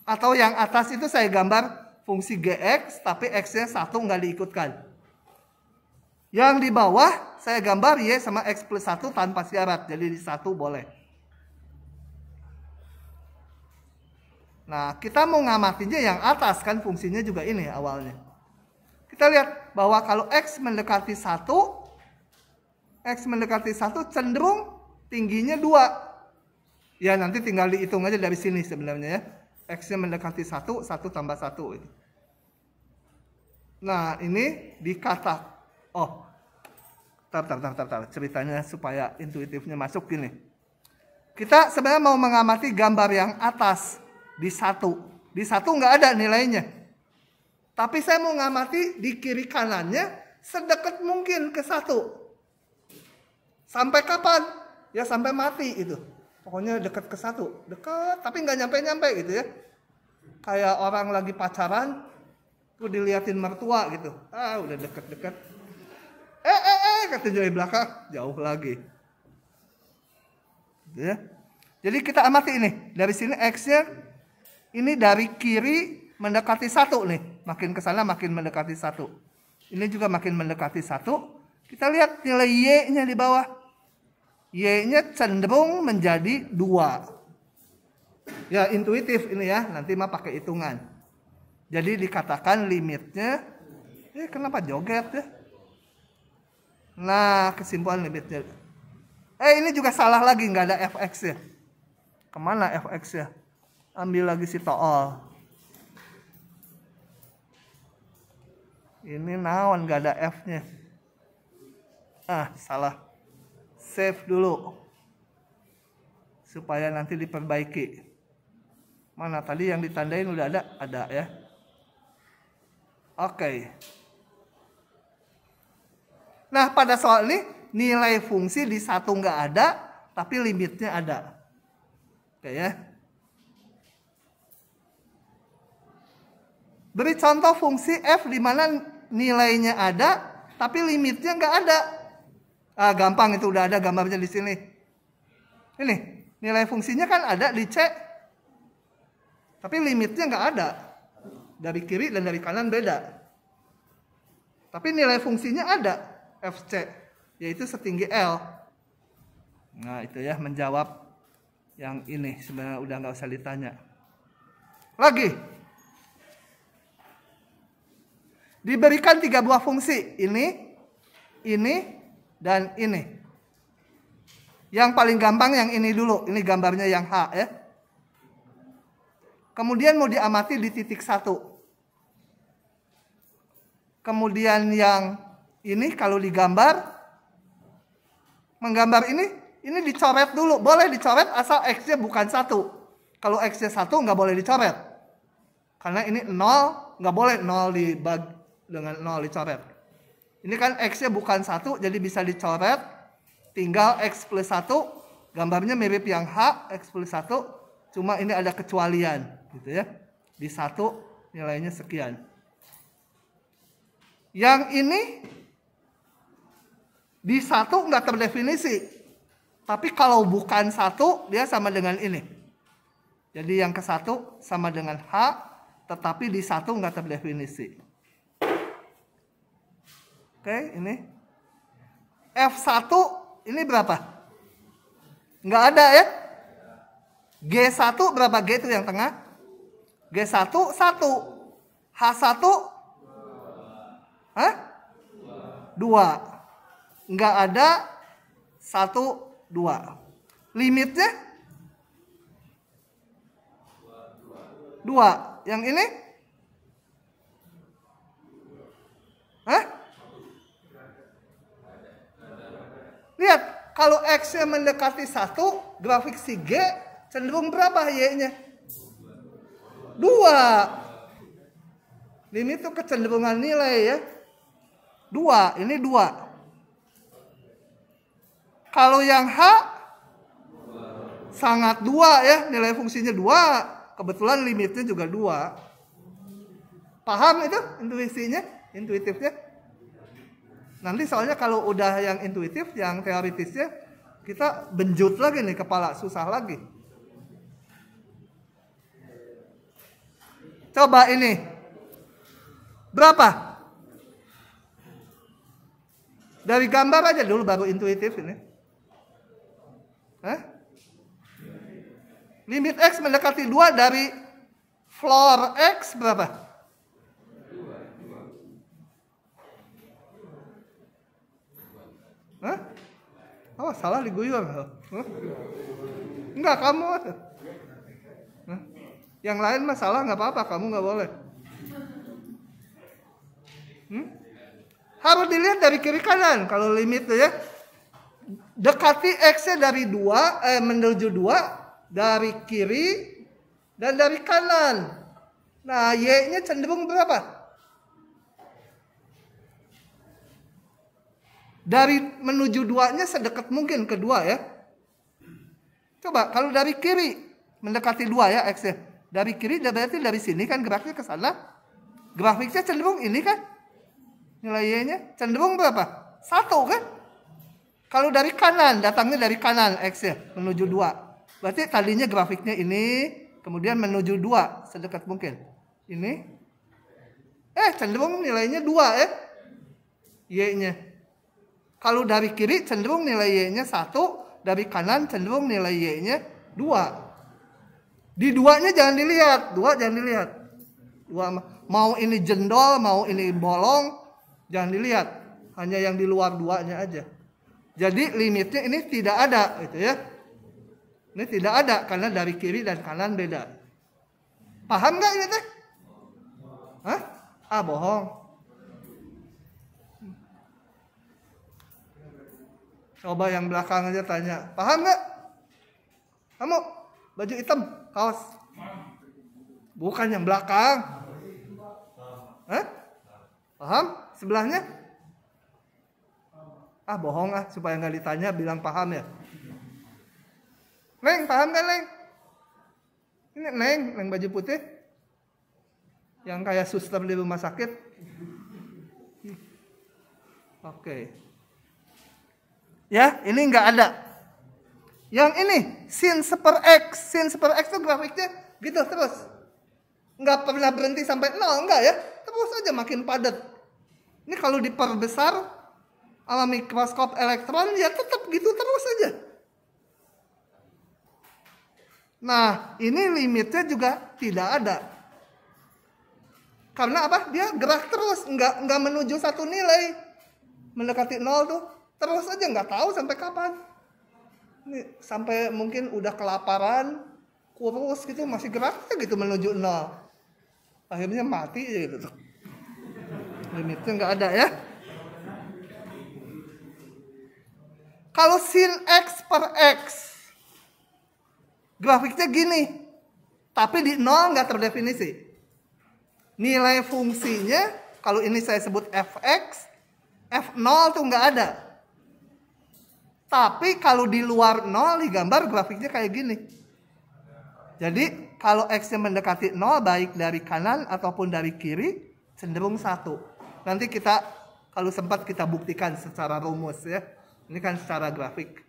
Atau yang atas itu saya gambar fungsi gx, tapi x-nya 1 nggak diikutkan. Yang di bawah saya gambar y sama x plus 1 tanpa syarat, jadi di 1 boleh. Nah, kita mau ngamatinya yang atas, kan fungsinya juga ini awalnya. Kita lihat bahwa kalau x mendekati 1, cenderung tingginya 2. Ya, nanti tinggal dihitung aja dari sini sebenarnya ya. X-nya mendekati 1, 1 tambah 1. Nah, ini dikata. Oh, tar. Ceritanya supaya intuitifnya masuk gini. Kita sebenarnya mau mengamati gambar yang atas di 1. Di 1 nggak ada nilainya. Tapi saya mau ngamati di kiri kanannya sedekat mungkin ke 1. Sampai kapan? Ya sampai mati itu. Pokoknya dekat ke 1. Dekat, tapi nggak nyampe-nyampe gitu ya. Kayak orang lagi pacaran, tuh diliatin mertua gitu. Ah, udah deket-deket. Kata dari belakang, jauh lagi. Gitu ya. Jadi kita amati ini. Dari sini X-nya, ini dari kiri mendekati 1 nih. Makin ke sana makin mendekati 1. Ini juga makin mendekati 1. Kita lihat nilai Y-nya di bawah. Y-nya cenderung menjadi 2. Ya intuitif ini ya, nanti mah pakai hitungan. Jadi dikatakan limitnya, kenapa joget ya? Nah, kesimpulan limitnya. Ini juga salah lagi, nggak ada fx ya. Kemana fx ya? Ambil lagi si tool. Ini naon, nggak ada f-nya. Salah. Save dulu. Supaya nanti diperbaiki. Mana tadi yang ditandain udah ada? Ada ya. Oke. Nah, pada soal ini nilai fungsi di 1 nggak ada, tapi limitnya ada. Oke ya. Beri contoh fungsi f di mana nilainya ada, tapi limitnya nggak ada. Gampang itu, udah ada gambarnya di sini. Ini nilai fungsinya kan ada di C, tapi limitnya nggak ada. Dari kiri dan dari kanan beda. Tapi nilai fungsinya ada, FC, yaitu setinggi L. Nah itu ya, menjawab yang ini sebenarnya udah nggak usah ditanya. Lagi, diberikan 3 buah fungsi, ini, dan ini. Yang paling gampang yang ini dulu, ini gambarnya yang H ya. Kemudian mau diamati di titik 1. Kemudian yang ini kalau digambar, menggambar ini dicoret dulu. Boleh dicoret asal X-nya bukan 1. Kalau X-nya 1 nggak boleh dicoret. Karena ini 0, nggak boleh 0 dibagi dengan 0 dicoret. Ini kan X-nya bukan 1, jadi bisa dicoret. Tinggal X plus 1, gambarnya mirip yang H, X plus 1, cuma ini ada kecualian, gitu ya. Di 1 nilainya sekian. Yang ini di 1 nggak terdefinisi, tapi kalau bukan 1 dia sama dengan ini. Jadi yang ke 1 sama dengan H, tetapi di 1 nggak terdefinisi. Oke, ini F1 ini berapa? Nggak ada ya. G1 berapa? G itu yang tengah. G1 1. H1 2. Nggak ada 1 2. Limitnya 2. Yang ini? Lihat, kalau X-nya mendekati 1, grafik si G cenderung berapa Y-nya? 2. Ini tuh kecenderungan nilai ya. 2, ini 2. Kalau yang H sangat 2 ya, nilai fungsinya 2. Kebetulan limitnya juga 2. Paham itu intuitifnya? Nanti soalnya kalau udah yang intuitif, yang teoritisnya, kita benjut lagi nih, kepala susah lagi. Coba ini. Berapa? Dari gambar aja dulu baru intuitif ini. Limit X mendekati 2 dari floor X berapa? Oh, salah diguyur. Enggak, kamu. Yang lain mah salah nggak apa-apa, kamu nggak boleh. Harus dilihat dari kiri kanan. Kalau limit ya, dekati X-nya dari 2, menuju 2 dari kiri dan dari kanan. Nah, Y-nya cenderung berapa? Dari menuju 2-nya sedekat mungkin ke 2 ya. Coba kalau dari kiri mendekati 2 ya X-nya. Dari kiri berarti dari sini kan geraknya ke sana. Grafiknya cenderung ini kan. Nilai Y-nya cenderung berapa? 1 kan? Kalau dari kanan, datangnya dari kanan X-nya menuju 2. Berarti tadinya grafiknya ini, kemudian menuju 2 sedekat mungkin. Ini. Cenderung nilainya 2 ya. Y-nya. Kalau dari kiri cenderung nilai Y-nya 1, dari kanan cenderung nilai Y-nya 2. Di 2-nya jangan dilihat, 2 jangan dilihat. 2 mau ini jendol, mau ini bolong, jangan dilihat. Hanya yang di luar 2-nya aja. Jadi limitnya ini tidak ada gitu ya. Ini tidak ada karena dari kiri dan kanan beda. Paham nggak ini teh? Bohong. Coba yang belakang aja tanya. Paham nggak? Kamu baju hitam, kaos. Bukan yang belakang. Paham? Sebelahnya? Bohong supaya nggak ditanya bilang paham ya. Neng, paham kan Neng? Ini Neng baju putih. Yang kayak suster di rumah sakit. Oke. Ya, ini nggak ada. Yang ini, sin per X. Sin per X itu grafiknya gitu terus. Nggak pernah berhenti sampai 0, enggak ya. Terus aja makin padat. Ini kalau diperbesar ala mikroskop elektron ya tetap gitu terus aja. Nah, ini limitnya juga tidak ada. Karena apa? Dia gerak terus, nggak menuju satu nilai. Mendekati 0 tuh. Terus aja nggak tahu sampai kapan. Ini sampai mungkin udah kelaparan, kurus gitu masih geraknya gitu menuju 0. Akhirnya mati gitu. Limitnya nggak ada ya. Kalau sin X per X, grafiknya gini, tapi di 0 nggak terdefinisi. Nilai fungsinya, kalau ini saya sebut Fx, F0 tuh nggak ada. Tapi kalau di luar 0 digambar grafiknya kayak gini. Jadi kalau X-nya mendekati 0 baik dari kanan ataupun dari kiri cenderung 1. Nanti kita kalau sempat kita buktikan secara rumus ya. Ini kan secara grafik.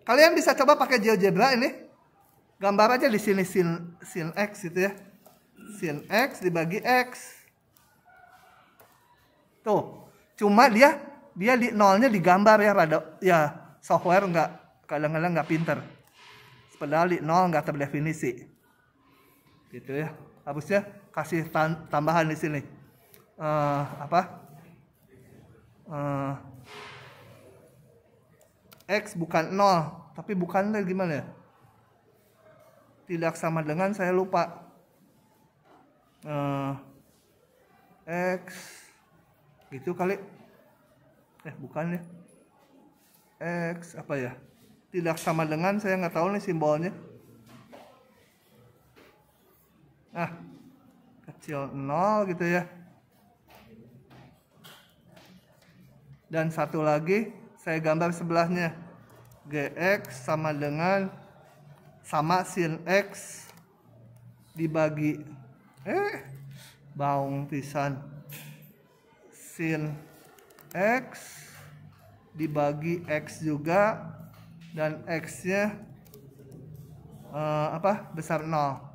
Kalian bisa coba pakai GeoGebra ini. Gambar aja di sini sin X gitu ya. Sin X dibagi X. Tuh. Cuma dia di 0-nya digambar ya rada ya. Software kadang-kadang nggak pinter. Padahal di 0 nggak terdefinisi. Gitu ya. Harusnya kasih tambahan di sini. X bukan 0. Tapi bukan gimana ya? Tidak sama dengan saya lupa. X. Gitu kali. Bukan ya. X apa ya? Tidak sama dengan saya nggak tahu nih simbolnya. Kecil 0 gitu ya. Dan satu lagi saya gambar sebelahnya. GX sama dengan sama sin X dibagi baung pisan, sin X dibagi X juga, dan X-nya besar 0.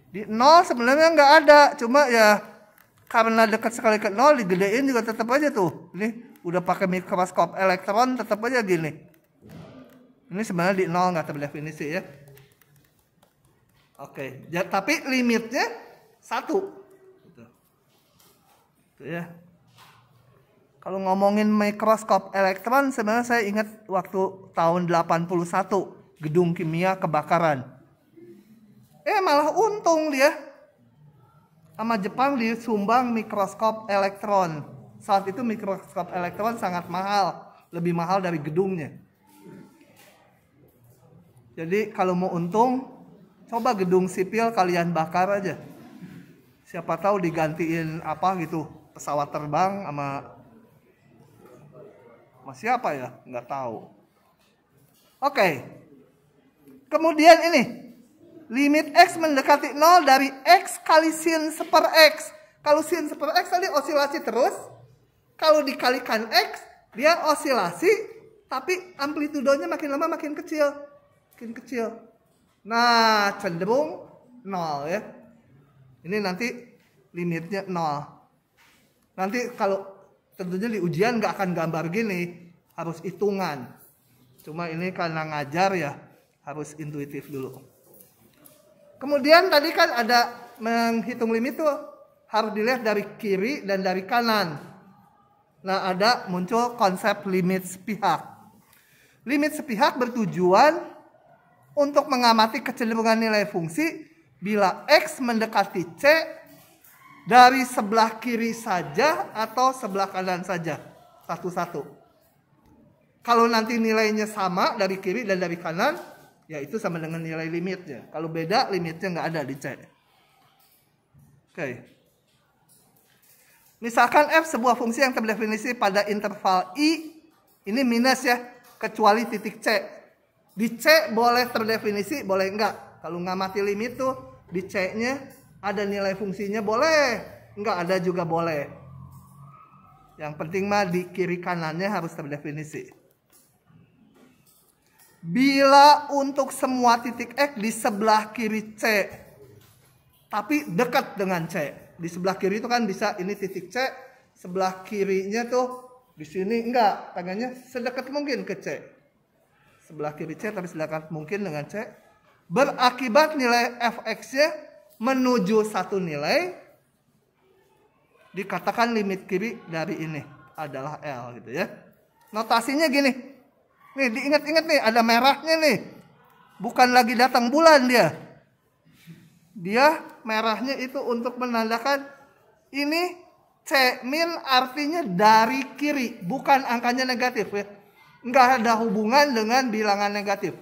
Di 0 sebenarnya nggak ada, cuma ya karena dekat sekali ke 0 digedein juga tetap aja tuh. Ini udah pakai mikroskop elektron tetap aja gini. Ini sebenarnya di 0 nggak terdefinisi ya. Oke, tapi limitnya 1. Gitu. Tuh ya. Kalau ngomongin mikroskop elektron, sebenarnya saya ingat waktu tahun 81 gedung kimia kebakaran. Malah untung dia. Sama Jepang disumbang mikroskop elektron. Saat itu mikroskop elektron sangat mahal, lebih mahal dari gedungnya. Jadi kalau mau untung, coba gedung sipil kalian bakar aja. Siapa tahu digantiin apa gitu, pesawat terbang sama siapa ya, nggak tahu. Oke. Kemudian ini limit X mendekati 0 dari X kali sin seper X. Kalau sin seper X tadi osilasi terus. Kalau dikalikan X, dia osilasi, tapi amplitudenya makin lama makin kecil. Makin kecil. Nah, cenderung 0 ya. Ini nanti limitnya 0. Nanti kalau tentunya di ujian nggak akan gambar gini, harus hitungan. Cuma ini karena ngajar ya, harus intuitif dulu. Kemudian tadi kan ada menghitung limit tuh, harus dilihat dari kiri dan dari kanan. Nah, ada muncul konsep limit sepihak. Limit sepihak bertujuan untuk mengamati kecenderungan nilai fungsi bila X mendekati C dari sebelah kiri saja atau sebelah kanan saja, satu-satu. Kalau nanti nilainya sama dari kiri dan dari kanan, ya itu sama dengan nilai limitnya. Kalau beda, limitnya nggak ada di C. Oke. Misalkan F sebuah fungsi yang terdefinisi pada interval I, ini minus ya, kecuali titik C. Di C boleh terdefinisi, boleh enggak. Kalau ngamati limit tuh, di C-nya ada nilai fungsinya boleh, enggak ada juga boleh. Yang penting mah di kiri kanannya harus terdefinisi. Bila untuk semua titik X di sebelah kiri C, tapi dekat dengan C. Di sebelah kiri itu kan bisa ini titik C, sebelah kirinya tuh di sini enggak, pengennya sedekat mungkin ke C. Sebelah kiri C tapi sedekat mungkin dengan C. Berakibat nilai fx-nya menuju satu nilai, dikatakan limit kiri dari ini adalah L gitu ya. Notasinya gini, nih diingat-ingat nih, ada merahnya nih, bukan lagi datang bulan dia. Dia merahnya itu untuk menandakan ini C min artinya dari kiri, bukan angkanya negatif ya. Nggak ada hubungan dengan bilangan negatif.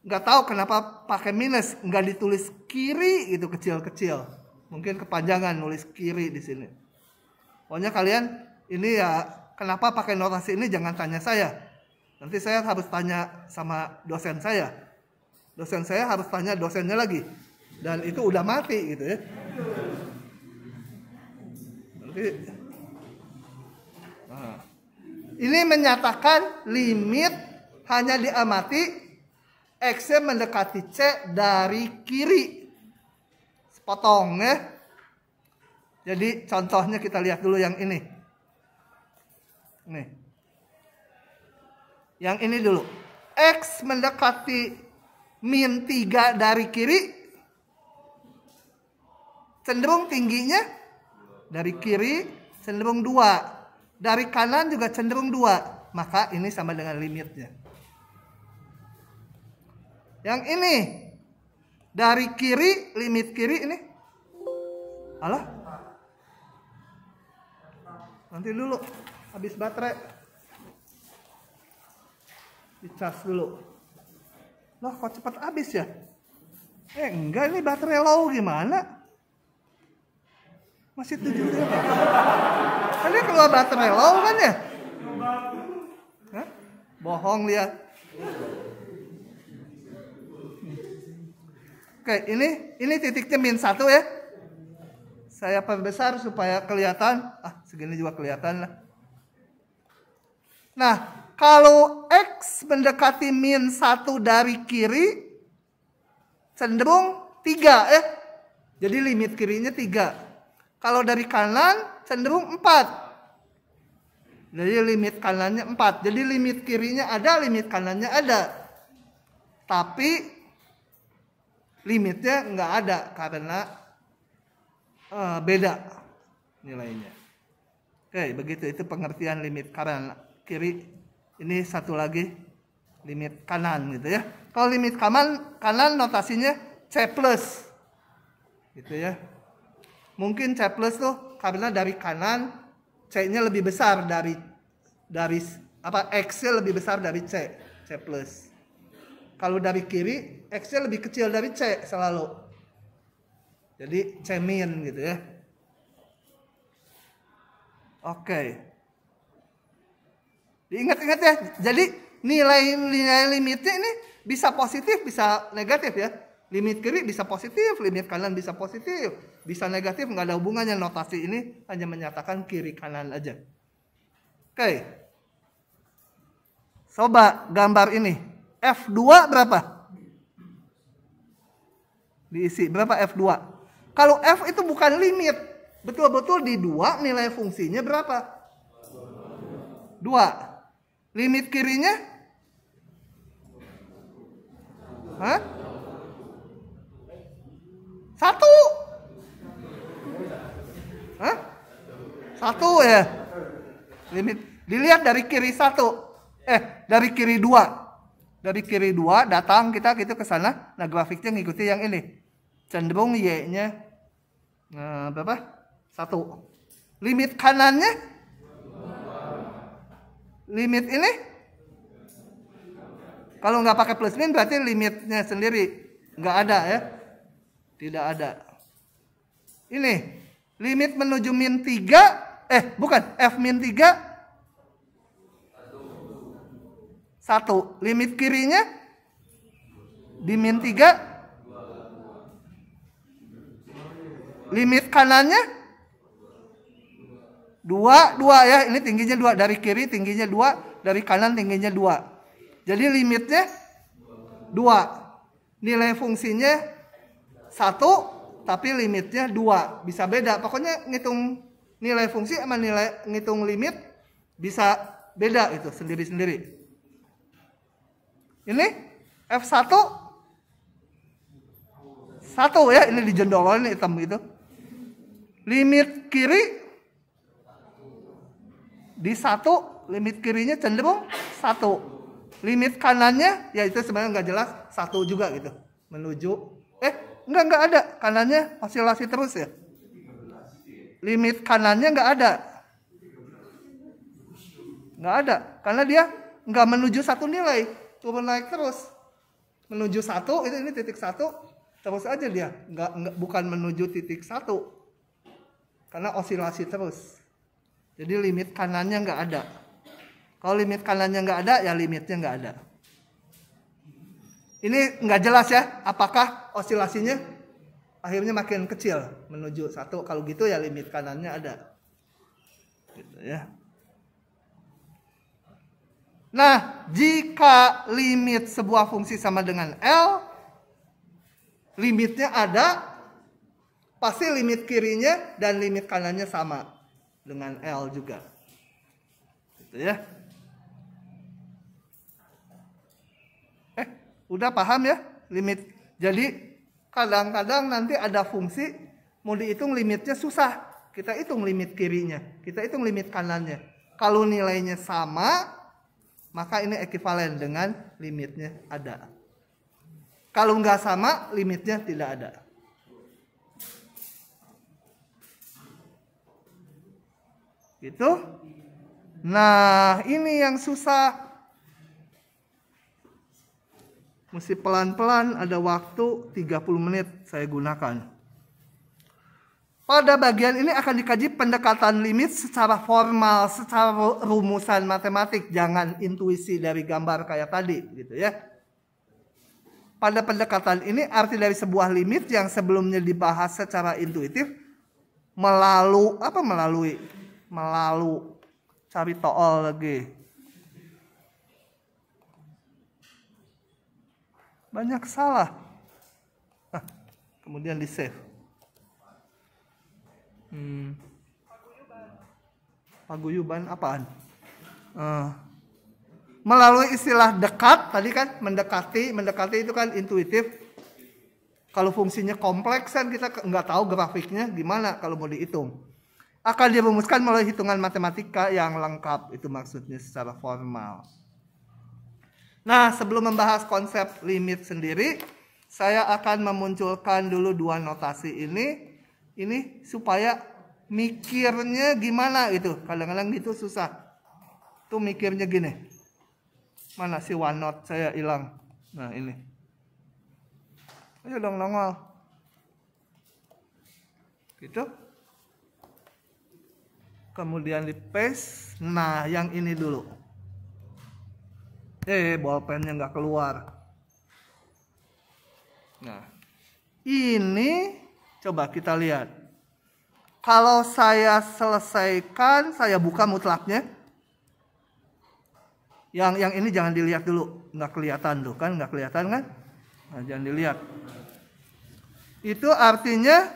Nggak tahu kenapa pakai minus, nggak ditulis kiri itu kecil-kecil. Mungkin kepanjangan nulis kiri di sini. Pokoknya kalian ini ya kenapa pakai notasi ini jangan tanya saya. Nanti saya harus tanya sama dosen saya. Dosen saya harus tanya dosennya lagi. Dan itu udah mati gitu ya. Nanti ini menyatakan limit hanya diamati X-nya mendekati C dari kiri. Sepotong ya. Jadi contohnya kita lihat dulu yang ini. Nih. Yang ini dulu. X mendekati min 3 dari kiri. Cenderung tingginya dari kiri cenderung 2. Dari kanan juga cenderung 2. Maka ini sama dengan limitnya. Yang ini dari kiri, limit kiri ini. Alah. Nanti dulu habis baterai. Dicas dulu. Loh kok cepat habis ya? Enggak, ini baterai low gimana? Masih 7 ya. Tadi keluar baterai low kan ya? Hah? Bohong lihat. Oke, ini titiknya -1 ya. Saya perbesar supaya kelihatan. Segini juga kelihatan lah. Nah, kalau X mendekati -1 dari kiri, cenderung 3 ya. Jadi limit kirinya 3. Kalau dari kanan, cenderung 4. Jadi limit kanannya 4. Jadi limit kirinya ada, limit kanannya ada. Tapi limitnya nggak ada karena beda nilainya. Oke, begitu itu pengertian limit kanan kiri. Ini satu lagi limit kanan gitu ya. Kalau limit kanan notasinya C+. Gitu ya. Mungkin C+ tuh karena dari kanan C-nya lebih besar dari X-nya lebih besar dari C+. Kalau dari kiri, X-nya lebih kecil dari C selalu. Jadi C- gitu ya. Oke. Diingat-ingat ya. Jadi nilai limitnya ini bisa positif, bisa negatif ya. Limit kiri bisa positif, limit kanan bisa positif, bisa negatif, nggak ada hubungannya. Notasi ini hanya menyatakan kiri kanan aja. Oke. Coba gambar ini. F2 berapa? Diisi. Berapa F2? Kalau F itu bukan limit. Betul-betul di 2 nilai fungsinya berapa? 2. Limit kirinya? Hah? 1. Hah? 1 ya. Limit dilihat dari kiri 1. Dari kiri 2. Dari kiri 2 datang kita gitu ke sana. Nah, grafiknya ngikuti yang ini. Cenderung Y-nya berapa? 1. Limit kanannya? Limit ini? Kalau nggak pakai plus min berarti limitnya sendiri nggak ada ya. Tidak ada. Ini limit menuju -3. Bukan. F-3 1. Limit kirinya di -3. Limit kanannya 2 ya. Ini tingginya 2. Dari kiri tingginya 2. Dari kanan tingginya 2. Jadi limitnya 2. Nilai fungsinya 1, tapi limitnya 2. Bisa beda. Pokoknya ngitung nilai fungsi sama ngitung limit bisa beda itu sendiri-sendiri. Ini F1 1 ya. Ini dijendolin hitam gitu. Limit kiri di 1. Limit kirinya cenderung 1. Limit kanannya ya itu sebenarnya nggak jelas. 1 juga gitu. Menuju Enggak ada. Kanannya osilasi terus ya. Limit kanannya enggak ada. Enggak ada. Karena dia enggak menuju satu nilai. Turun naik terus. Menuju 1, ini titik 1. Terus aja dia. Bukan menuju titik 1. Karena osilasi terus. Jadi limit kanannya enggak ada. Kalau limit kanannya enggak ada, ya limitnya enggak ada. Ini nggak jelas ya, apakah osilasinya akhirnya makin kecil menuju 1. Kalau gitu ya limit kanannya ada. Gitu ya. Nah, jika limit sebuah fungsi sama dengan L, limitnya ada, pasti limit kirinya dan limit kanannya sama dengan L juga. Gitu ya. Udah paham ya limit. Jadi kadang-kadang nanti ada fungsi mau dihitung limitnya susah. Kita hitung limit kirinya, kita hitung limit kanannya. Kalau nilainya sama, maka ini ekuivalen dengan limitnya ada. Kalau nggak sama, limitnya tidak ada. Gitu. Nah, ini yang susah. Mesti pelan-pelan, ada waktu 30 menit saya gunakan. Pada bagian ini akan dikaji pendekatan limit secara formal, secara rumusan matematik, jangan intuisi dari gambar kayak tadi gitu ya. Pada pendekatan ini arti dari sebuah limit yang sebelumnya dibahas secara intuitif melalui cari tool lagi. Banyak salah. Kemudian di save. Paguyuban apaan? Melalui istilah dekat tadi kan, mendekati itu kan intuitif. Kalau fungsinya kompleks kan kita nggak tahu grafiknya gimana kalau mau dihitung. Akan dirumuskan melalui hitungan matematika yang lengkap, itu maksudnya secara formal. Nah, sebelum membahas konsep limit sendiri, saya akan memunculkan dulu dua notasi ini supaya mikirnya gimana gitu. Kadang-kadang gitu susah. Tuh mikirnya gini. Mana si OneNote saya hilang. Nah, ini. Ayo dong nongol. Gitu. Kemudian di paste. Nah, yang ini dulu. Bolpennya nggak keluar. Nah, ini coba kita lihat. Kalau saya selesaikan, saya buka mutlaknya. Yang ini jangan dilihat dulu, nggak kelihatan tuh kan, nggak kelihatan kan? Nah, jangan dilihat. Itu artinya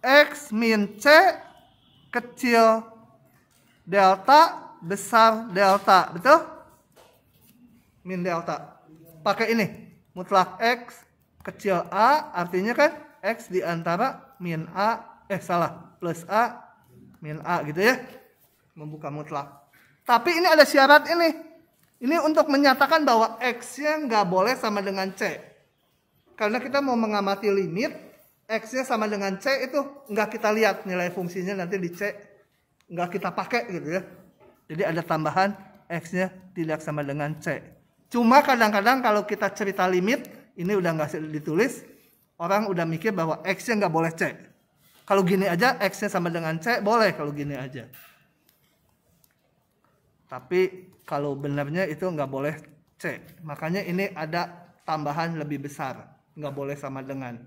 X min C kecil delta besar delta, betul? Min delta. Pakai ini, mutlak X kecil A, artinya kan X di antara min A, plus A, min A gitu ya. Membuka mutlak. Tapi ini ada syarat ini. Ini untuk menyatakan bahwa X-nya nggak boleh sama dengan C. Karena kita mau mengamati limit, X-nya sama dengan C itu nggak kita lihat nilai fungsinya nanti di C. Nggak kita pakai gitu ya. Jadi ada tambahan X-nya tidak sama dengan C. Cuma kadang-kadang kalau kita cerita limit, ini udah nggak ditulis, orang udah mikir bahwa X-nya nggak boleh C. Kalau gini aja X-nya sama dengan C, boleh kalau gini aja. Tapi kalau benarnya itu nggak boleh C. Makanya ini ada tambahan lebih besar. Nggak boleh sama dengan.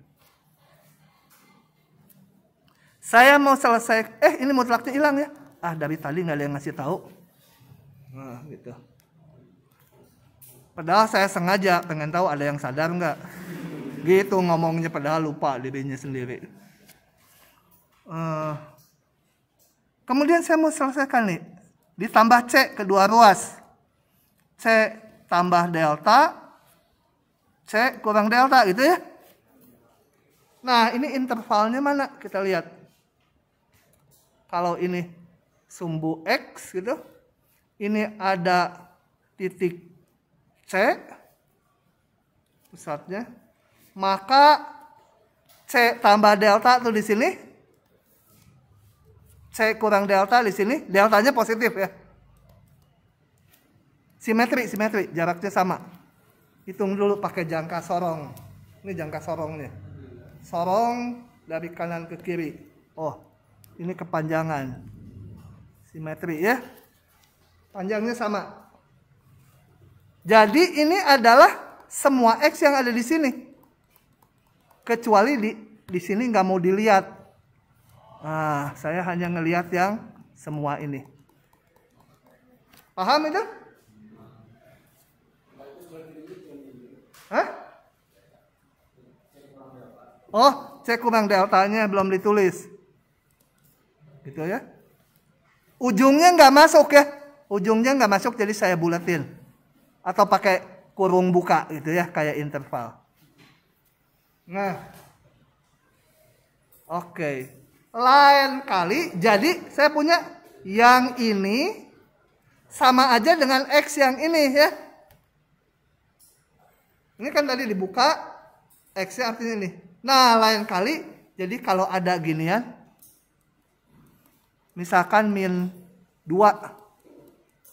Saya mau selesai, ini mutlaknya hilang ya. Dari tadi nggak ada yang ngasih tahu. Nah, gitu. Padahal saya sengaja pengen tahu ada yang sadar nggak. Gitu ngomongnya padahal lupa dirinya sendiri. Kemudian saya mau selesaikan nih. Ditambah C kedua ruas. C tambah delta. C kurang delta gitu ya. Nah ini intervalnya mana? Kita lihat. Kalau ini sumbu X gitu. Ini ada titik C. Pusatnya. Maka C tambah delta tuh di sini. C kurang delta di sini, deltanya positif ya. Simetri, jaraknya sama. Hitung dulu pakai jangka sorong. Ini jangka sorongnya. Sorong dari kanan ke kiri. Oh, ini kepanjangan. Simetri ya. Panjangnya sama. Jadi ini adalah semua X yang ada di sini. Kecuali di sini nggak mau dilihat. Nah, saya hanya ngelihat yang semua ini. Paham itu? Hah? Oh, C kurang deltanya belum ditulis. Gitu ya. Ujungnya nggak masuk ya. Ujungnya nggak masuk jadi saya bulatin. Atau pakai kurung buka gitu ya, kayak interval. Nah. Oke. Lain kali, jadi saya punya yang ini sama aja dengan X yang ini ya. Ini kan tadi dibuka, X-nya artinya ini. Nah, lain kali, jadi kalau ada ginian, misalkan min 2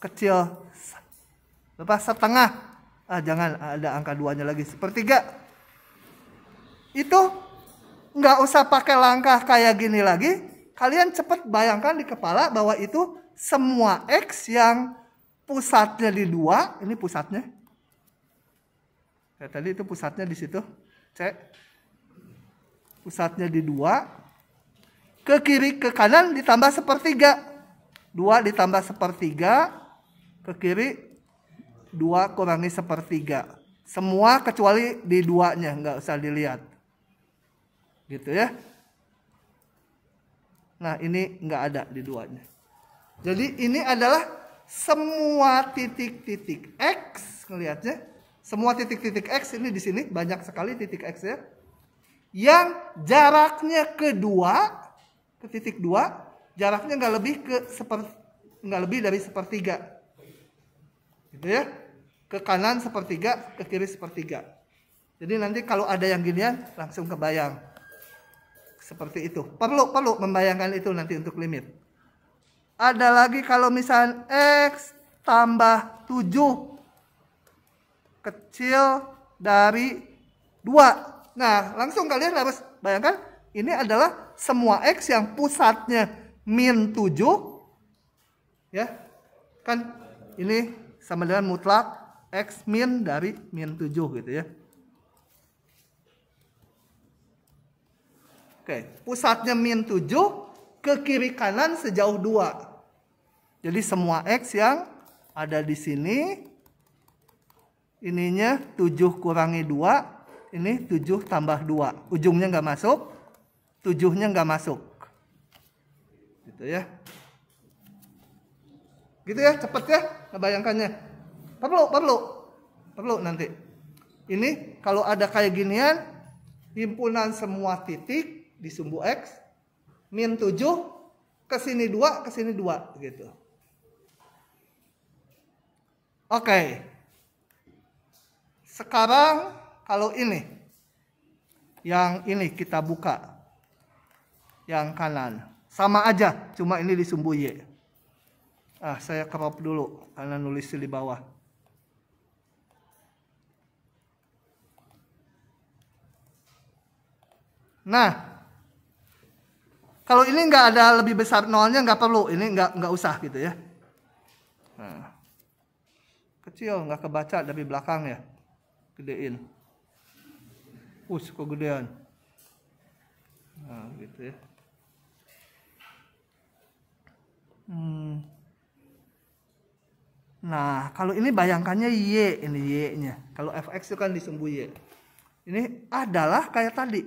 kecil berapa setengah, jangan ada angka 2-nya lagi, sepertiga. Itu nggak usah pakai langkah kayak gini lagi. Kalian cepat bayangkan di kepala bahwa itu semua X yang pusatnya di 2. Ini pusatnya. Kayak tadi itu pusatnya di situ. C. Pusatnya di 2. Ke kiri ke kanan ditambah sepertiga. 2 ditambah sepertiga. Ke kiri 2 kurangi sepertiga. Semua kecuali di 2-nya, nggak usah dilihat. Gitu ya. Nah ini nggak ada di 2-nya. Jadi ini adalah semua titik-titik X. Ngelihatnya. Semua titik-titik X ini di sini. Banyak sekali titik X ya. Yang jaraknya ke 2. Ke titik 2. Jaraknya nggak lebih dari sepertiga. Gitu ya. Ke kanan sepertiga. Ke kiri sepertiga. Jadi nanti kalau ada yang ginian langsung kebayang. Seperti itu. Perlu membayangkan itu nanti untuk limit. Ada lagi kalau misal X tambah 7 kecil dari 2. Nah, langsung kalian harus bayangkan ini adalah semua X yang pusatnya min 7. Ya. Kan ini sama dengan mutlak X min dari min 7 gitu ya. Oke, pusatnya min 7, ke kiri kanan sejauh 2. Jadi semua X yang ada di sini, ininya 7 kurangi 2, ini 7 tambah 2. Ujungnya nggak masuk, 7-nya nggak masuk. Gitu ya. Gitu ya, cepet ya ngebayangkannya. Perlu nanti. Ini kalau ada kayak ginian, himpunan semua titik di sumbu X, min 7, kesini 2, kesini 2, gitu. Oke. Sekarang kalau ini, yang ini kita buka, yang kanan. Sama aja, cuma ini di sumbu Y. Saya crop dulu, karena nulis di bawah. Nah, kalau ini nggak ada lebih besar nolnya nggak perlu, ini nggak usah gitu ya. Nah, kecil nggak kebaca dari belakang ya, gedein. Kok gedean. Nah, gitu ya. Nah, kalau ini bayangkannya Y, ini Y-nya. Kalau fx itu kan di sumbu Y. Ini adalah kayak tadi.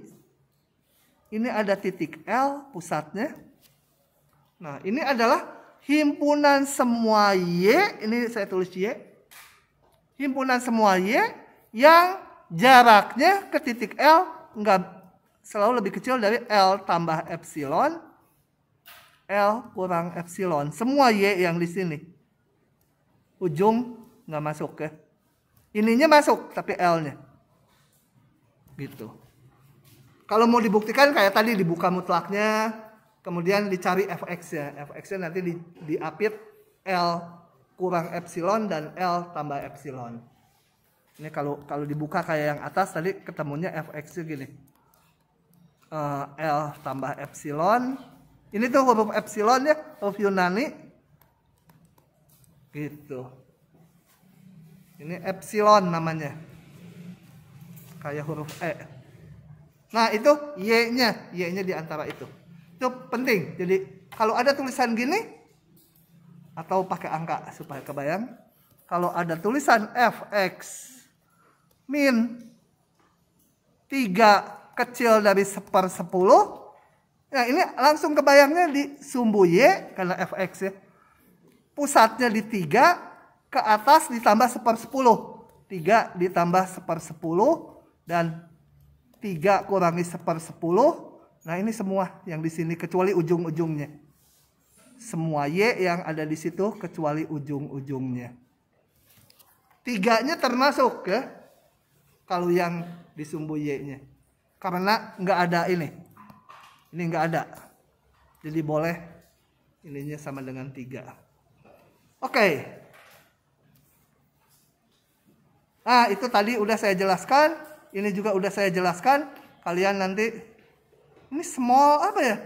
Ini ada titik L pusatnya. Nah, ini adalah himpunan semua Y. Ini saya tulis Y. Himpunan semua Y yang jaraknya ke titik L nggak selalu lebih kecil dari L tambah epsilon. L kurang epsilon. Semua Y yang di sini. Ujung nggak masuk ya. Ininya masuk tapi L-nya. Gitu. Kalau mau dibuktikan kayak tadi dibuka mutlaknya, kemudian dicari fx-nya. Fx-nya nanti diapit L kurang epsilon dan L tambah epsilon. Ini kalau dibuka kayak yang atas tadi ketemunya fx-nya gini. L tambah epsilon. Ini tuh huruf epsilon ya, huruf Yunani. Gitu. Ini epsilon namanya. Kayak huruf E. Nah itu Y-nya di antara itu. Itu penting. Jadi kalau ada tulisan gini, atau pakai angka supaya kebayang. Kalau ada tulisan fx min 3 kecil dari 1/10. Nah ini langsung kebayangnya di sumbu Y, karena fx ya. Pusatnya di 3, ke atas ditambah 1/10. 3 ditambah 1/10 dan 3 kurangi 1/10. Nah ini semua yang di sini kecuali ujung-ujungnya. Semua Y yang ada di situ kecuali ujung-ujungnya. 3-nya termasuk ya. Kalau yang di sumbu Y-nya. Karena nggak ada ini. Ini nggak ada. Jadi boleh ininya sama dengan 3. Oke. Nah itu tadi udah saya jelaskan. Ini juga udah saya jelaskan. Kalian nanti Ini small apa ya?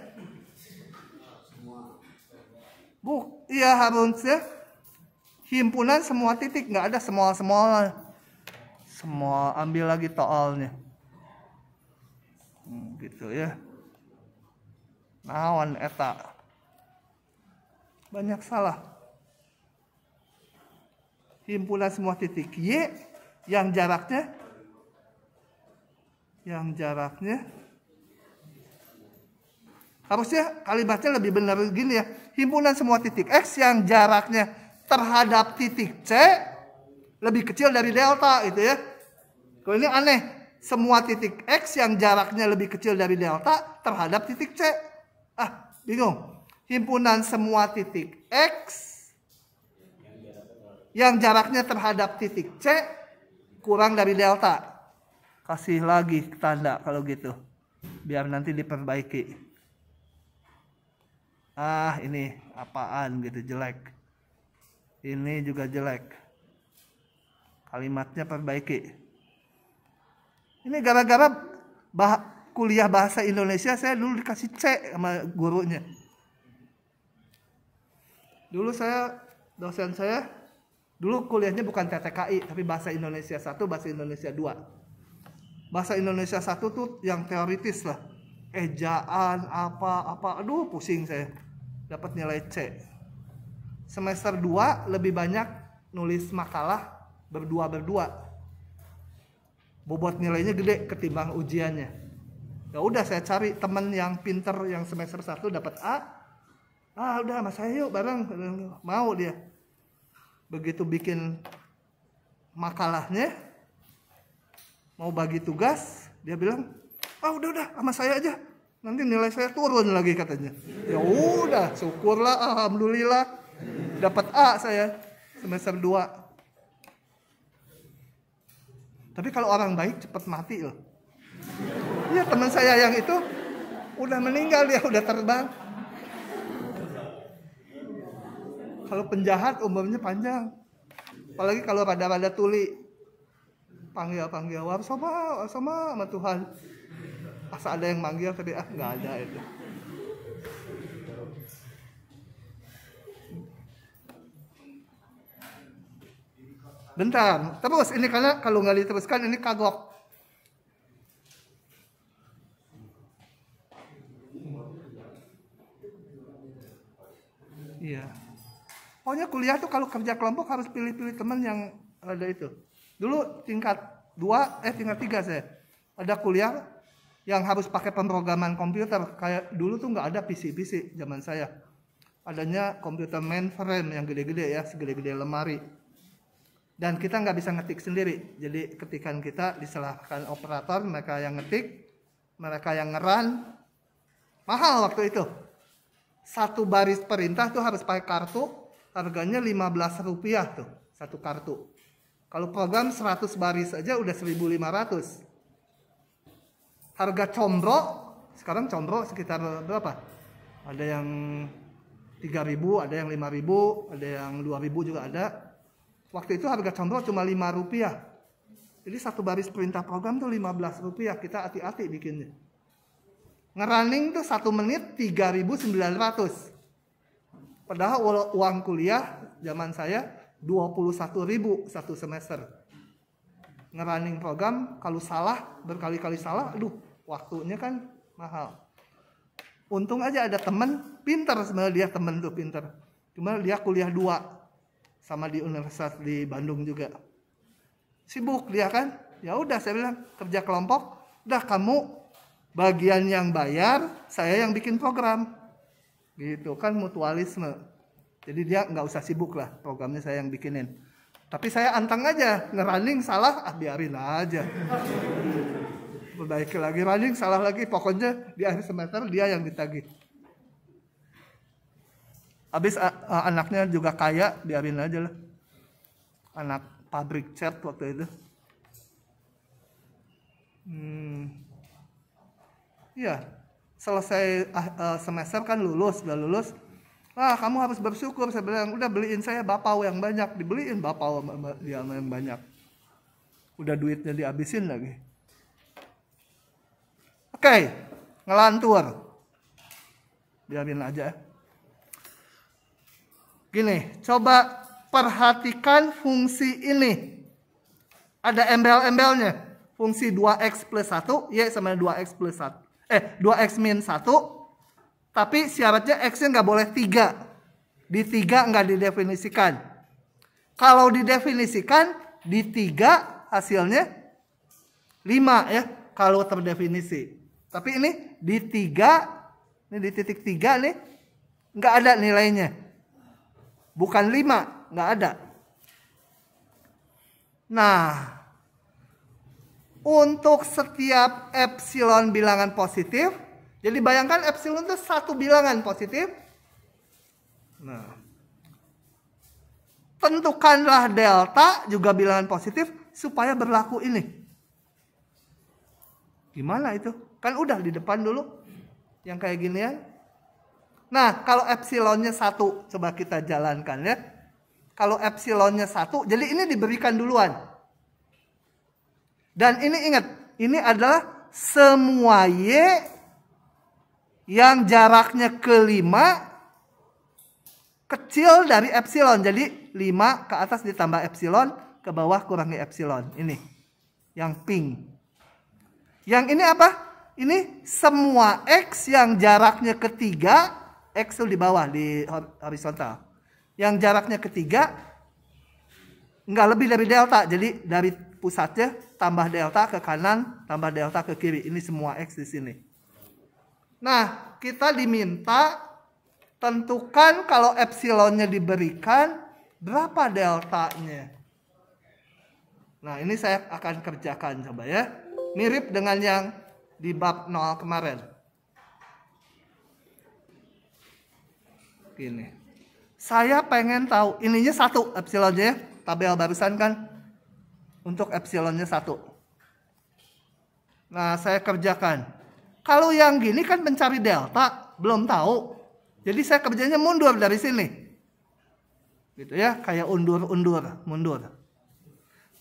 Iya harusnya himpunan semua titik, nggak ada semua. Semua ambil lagi toalnya. Gitu ya. Naon eta. Banyak salah. Himpunan semua titik Y yang jaraknya harusnya kalimatnya lebih benar gini ya. Himpunan semua titik X yang jaraknya terhadap titik C lebih kecil dari delta itu ya. Kalau ini aneh. Semua titik X yang jaraknya lebih kecil dari delta terhadap titik C. Bingung. Himpunan semua titik X yang jaraknya terhadap titik C kurang dari delta. Kasih lagi tanda kalau gitu. Biar nanti diperbaiki. Ini apaan gitu, jelek. Ini juga jelek. Kalimatnya perbaiki. Ini gara-gara kuliah bahasa Indonesia saya dulu dikasih C sama gurunya. Dulu dosen saya dulu kuliahnya bukan TTKI tapi bahasa Indonesia 1, bahasa Indonesia 2. Bahasa Indonesia 1 tuh yang teoritis lah. Ejaan apa, aduh pusing saya. Dapat nilai C. Semester 2 lebih banyak nulis makalah berdua. Bobot nilainya gede ketimbang ujiannya. Ya udah saya cari teman yang pinter yang semester 1 dapat A. Udah sama saya yuk bareng. Mau dia. Begitu bikin makalahnya, mau bagi tugas, dia bilang, udah sama saya aja. Nanti nilai saya turun lagi katanya. Ya udah, syukurlah, alhamdulillah. Dapat A saya semester 2. Tapi kalau orang baik cepat mati loh. Iya, teman saya yang itu udah meninggal, dia udah terbang. Kalau penjahat umurnya panjang. Apalagi kalau rada-rada tuli. Panggil sama Tuhan. Asa ada yang manggil tapi nggak ada itu. Bentar, terus ini karena kalau nggak diteruskan ini kagok. Iya. Pokoknya kuliah tuh kalau kerja kelompok harus pilih-pilih teman yang ada itu. Dulu tingkat 3 saya. Ada kuliah yang harus pakai pemrograman komputer. Kayak dulu tuh nggak ada PC zaman saya. Adanya komputer mainframe yang gede-gede ya, segede-gede lemari. Dan kita nggak bisa ngetik sendiri. Jadi ketikan kita diserahkan operator, mereka yang ngetik, mereka yang ngeran. Mahal waktu itu. Satu baris perintah tuh harus pakai kartu, harganya Rp15 tuh, satu kartu. Kalau program 100 baris aja udah 1.500. Harga combro, sekarang combro sekitar berapa? Ada yang 3.000, ada yang 5.000, ada yang 2.000 juga ada. Waktu itu harga combro cuma Rp5. Jadi satu baris perintah program tuh Rp15, kita hati-hati bikinnya. Ngerunning tuh 1 menit 3.900. Padahal uang kuliah zaman saya 21.000 satu semester. Ngerunning program kalau salah, berkali-kali salah, waktunya kan mahal. Untung aja ada temen pinter, sebenarnya dia temen tuh pinter. Cuma dia kuliah 2 sama di universitas di Bandung juga. Sibuk dia kan. Ya udah saya bilang kerja kelompok, udah kamu bagian yang bayar, saya yang bikin program. Gitu kan mutualisme. Jadi dia nggak usah sibuk lah, programnya saya yang bikinin. Tapi saya antang aja, ngerunning salah, biarin aja. Perbaiki lagi, running salah lagi, pokoknya di akhir semester dia yang ditagih. Habis anaknya juga kaya, biarin aja lah. Anak pabrik cat waktu itu. Iya, selesai semester kan udah lulus. Kamu harus bersyukur, saya bilang, udah beliin saya bapau yang banyak, dibeliin bapau dia yang banyak. Udah duitnya dihabisin lagi. Oke, ngelantur. Biarin aja. Gini, coba perhatikan fungsi ini. Ada embel-embelnya. Fungsi 2x plus 1, y sama 2x plus 1. 2x min 1. Tapi syaratnya x-nya nggak boleh 3. Di 3 nggak didefinisikan. Kalau didefinisikan, di 3 hasilnya 5 ya. Kalau terdefinisi. Tapi ini di 3, ini di titik 3 nih, nggak ada nilainya. Bukan 5, nggak ada. Nah, untuk setiap epsilon bilangan positif, jadi bayangkan epsilon itu satu bilangan positif. Nah, tentukanlah delta juga bilangan positif supaya berlaku ini. Gimana itu? Kan udah di depan dulu yang kayak ginian. Nah, kalau epsilonnya 1, coba kita jalankan ya. Kalau epsilonnya 1, jadi ini diberikan duluan. Dan ini ingat, ini adalah semua Y yang jaraknya ke 5 kecil dari epsilon. Jadi 5 ke atas ditambah epsilon, ke bawah kurangi epsilon. Ini yang pink. Yang ini apa? Ini semua X yang jaraknya ke 3, X itu di bawah, di horizontal. Yang jaraknya ke 3 nggak lebih dari delta. Jadi dari pusatnya tambah delta ke kanan, tambah delta ke kiri. Ini semua X di sini. Nah, kita diminta tentukan kalau epsilonnya diberikan, berapa deltanya. Nah, ini saya akan kerjakan coba ya. Mirip dengan yang di bab 0 kemarin. Gini. Saya pengen tahu, ininya 1 epsilonnya, tabel barusan kan. Untuk epsilonnya 1. Nah, saya kerjakan. Kalau yang gini kan mencari delta, belum tahu. Jadi saya kerjanya mundur dari sini. Gitu ya, kayak mundur.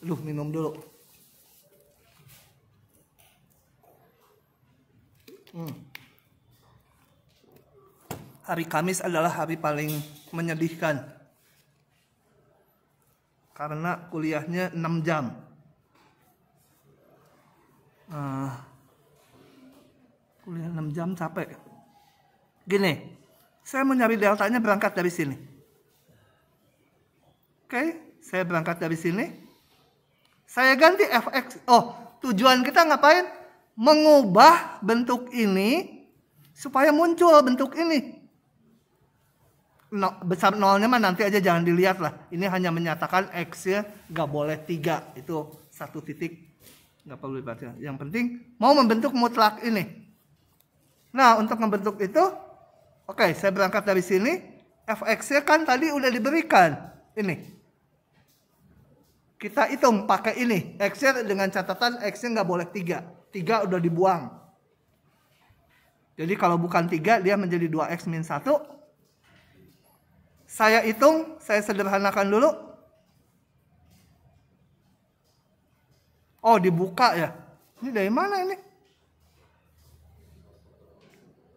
Aduh, minum dulu. Hari Kamis adalah hari paling menyedihkan. Karena kuliahnya 6 jam. Kuliah 6 jam capek. Gini, saya mau nyari deltanya berangkat dari sini. Oke, saya berangkat dari sini. Saya ganti fx. Oh, tujuan kita ngapain? Mengubah bentuk ini supaya muncul bentuk ini. Besar nolnya mah nanti aja, jangan dilihat lah. Ini hanya menyatakan X-nya nggak boleh 3. Itu 1 titik. Nggak perlu diperhatikan. Yang penting mau membentuk mutlak ini. Nah, untuk membentuk itu, oke, saya berangkat dari sini. Fx-nya kan tadi udah diberikan. Ini. Kita hitung pakai ini. X-nya dengan catatan X-nya nggak boleh 3. 3 udah dibuang. Jadi kalau bukan 3, dia menjadi 2x min 1. Saya hitung, saya sederhanakan dulu. Oh, dibuka ya. Ini dari mana ini?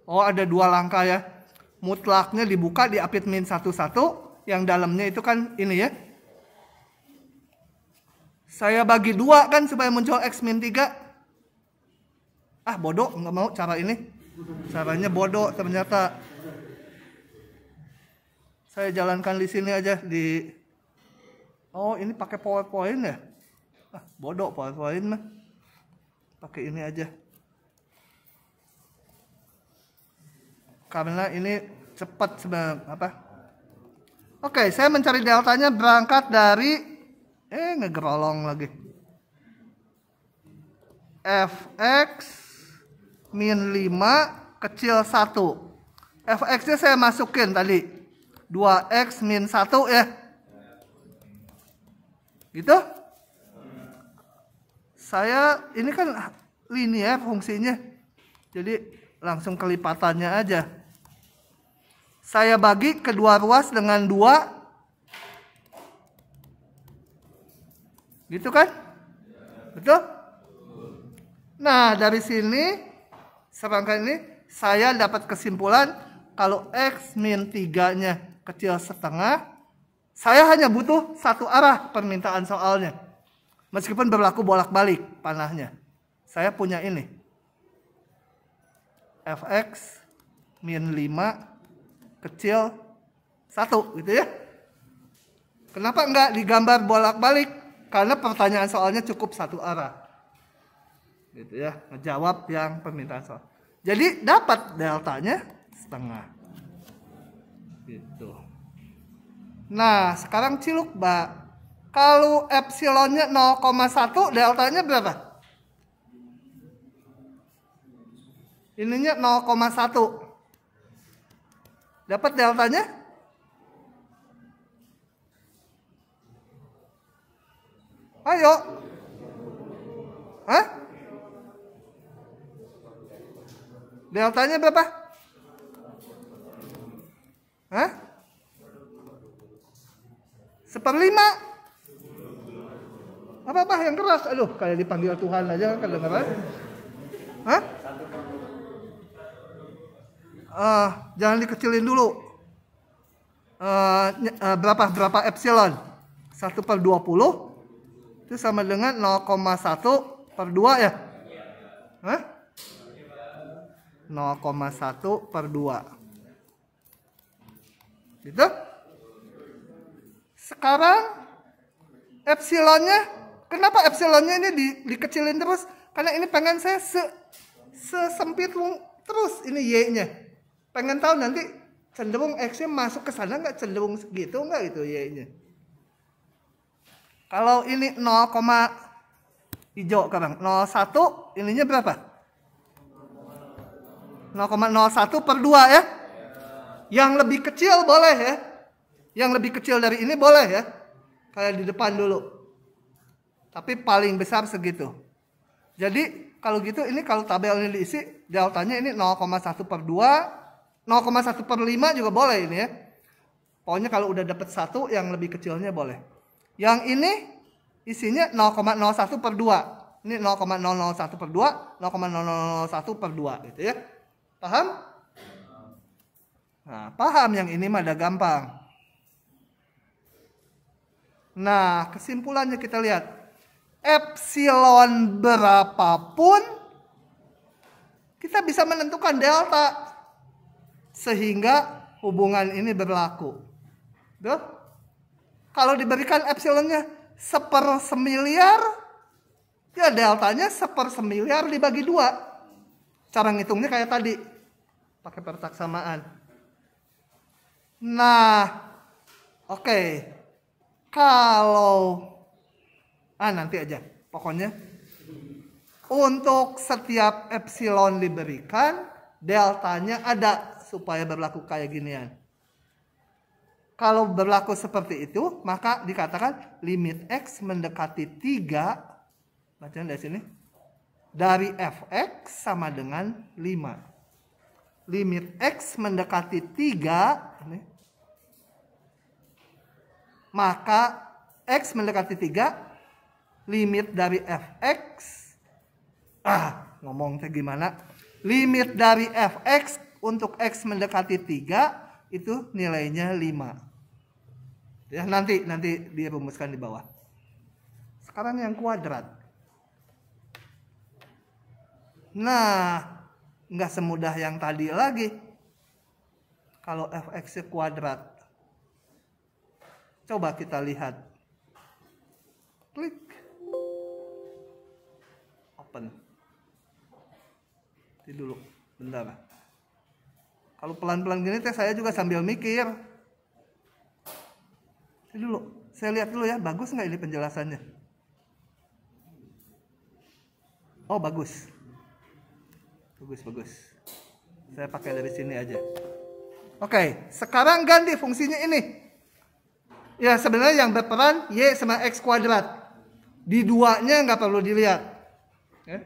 Oh, ada 2 langkah ya. Mutlaknya dibuka, diapit min 1, 1. Yang dalamnya itu kan ini ya. Saya bagi 2 kan supaya muncul x min 3. Ah, bodoh, nggak mau cara ini. Caranya bodoh ternyata. Saya jalankan di sini aja di. Oh, ini pakai PowerPoint ya? Ah, bodoh PowerPoint mah. Pakai ini aja. Karena ini cepat sebenarnya apa? Oke, saya mencari deltanya berangkat dari ngegerolong lagi. Fx min 5 kecil 1. Fx-nya saya masukin tadi. 2x min 1 ya. Gitu? Saya, ini kan linear fungsinya. Jadi langsung kelipatannya aja. Saya bagi kedua ruas dengan 2. Gitu kan? Betul? Nah, dari sini Serangkaian ini saya dapat kesimpulan kalau X min 3-nya kecil setengah, saya hanya butuh satu arah permintaan soalnya. Meskipun berlaku bolak-balik panahnya. Saya punya ini. Fx min 5 kecil 1 gitu ya. Kenapa enggak digambar bolak-balik? Karena pertanyaan soalnya cukup satu arah. Gitu ya, ngejawab yang permintaan soal. Jadi dapat deltanya setengah. Gitu. Nah, sekarang ciluk, Mbak. Kalau epsilonnya 0,1, deltanya berapa? Ininya 0,1. Dapat deltanya? Ayo. Hah? Deltanya berapa? Hah? 1/5. Apa yang keras? Aduh, kayak dipanggil Tuhan aja kedengeran. Hah? Jangan dikecilin dulu. Berapa epsilon? 1/20 itu sama dengan 0,1/2 ya? Hah? 0,1/2. Gitu? Sekarang epsilonnya, kenapa epsilonnya ini dikecilin terus? Karena ini pengen saya sesempit terus ini Y-nya. Pengen tahu nanti cenderung X-nya masuk ke sana nggak, cenderung segitu nggak itu Y-nya. Kalau ini 0, hijau sekarang 0,1, ininya berapa? 0,01/2 ya. Yang lebih kecil boleh ya. Yang lebih kecil dari ini boleh ya. Kayak di depan dulu. Tapi paling besar segitu. Jadi kalau gitu ini kalau tabel ini diisi, deltanya ini 0,1/2, 0,1/5 juga boleh ini ya. Pokoknya kalau udah dapat 1 yang lebih kecilnya boleh. Yang ini isinya 0,01/2. Ini 0,001/2, 0,0001/2 gitu ya. Paham? Nah, paham yang ini mah udah gampang. Nah, kesimpulannya kita lihat. Epsilon berapapun kita bisa menentukan delta sehingga hubungan ini berlaku. Tuh. Kalau diberikan epsilonnya 1/semiliar, ya deltanya 1/semiliar dibagi 2. Cara ngitungnya kayak tadi, pakai pertaksamaan. Nah, oke. Kalau nanti aja, pokoknya untuk setiap epsilon diberikan, deltanya ada supaya berlaku kayak ginian. Kalau berlaku seperti itu, maka dikatakan limit X mendekati 3, bacaan dari sini, dari Fx sama dengan 5. Limit X mendekati 3, ini, maka X mendekati 3, limit dari Fx, ngomongnya gimana? Limit dari Fx untuk X mendekati 3, itu nilainya 5. Ya, nanti dirumuskan di bawah. Sekarang yang kuadrat. Nah, nggak semudah yang tadi lagi. Kalau Fx kuadrat. Coba kita lihat. Klik. Open. Nanti dulu, bentar. Kalau pelan-pelan gini saya juga sambil mikir. Ini dulu, saya lihat dulu ya, bagus nggak ini penjelasannya? Oh, bagus. Bagus. Saya pakai dari sini aja. Oke, sekarang ganti fungsinya ini. Ya, sebenarnya yang berperan Y sama X kuadrat. Di duanya nggak perlu dilihat. Ya.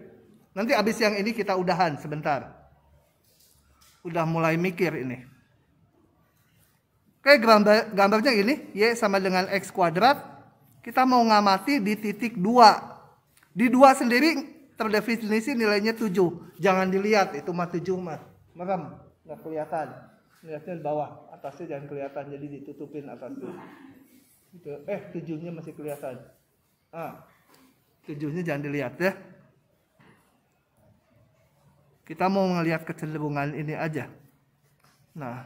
Nanti abis yang ini kita udahan sebentar. Udah mulai mikir ini. Oke, gambarnya gini. Y sama dengan X kuadrat. Kita mau ngamati di titik 2. Di 2 sendiri terdefinisi nilainya 7. Jangan dilihat, itu mah 7 mah. Merem, nggak kelihatan. Lihatnya di bawah, atasnya jangan kelihatan, jadi ditutupin atasnya. Gitu. 7-nya masih kelihatan. 7-nya jangan dilihat ya. Kita mau ngelihat kecenderungan ini aja. Nah,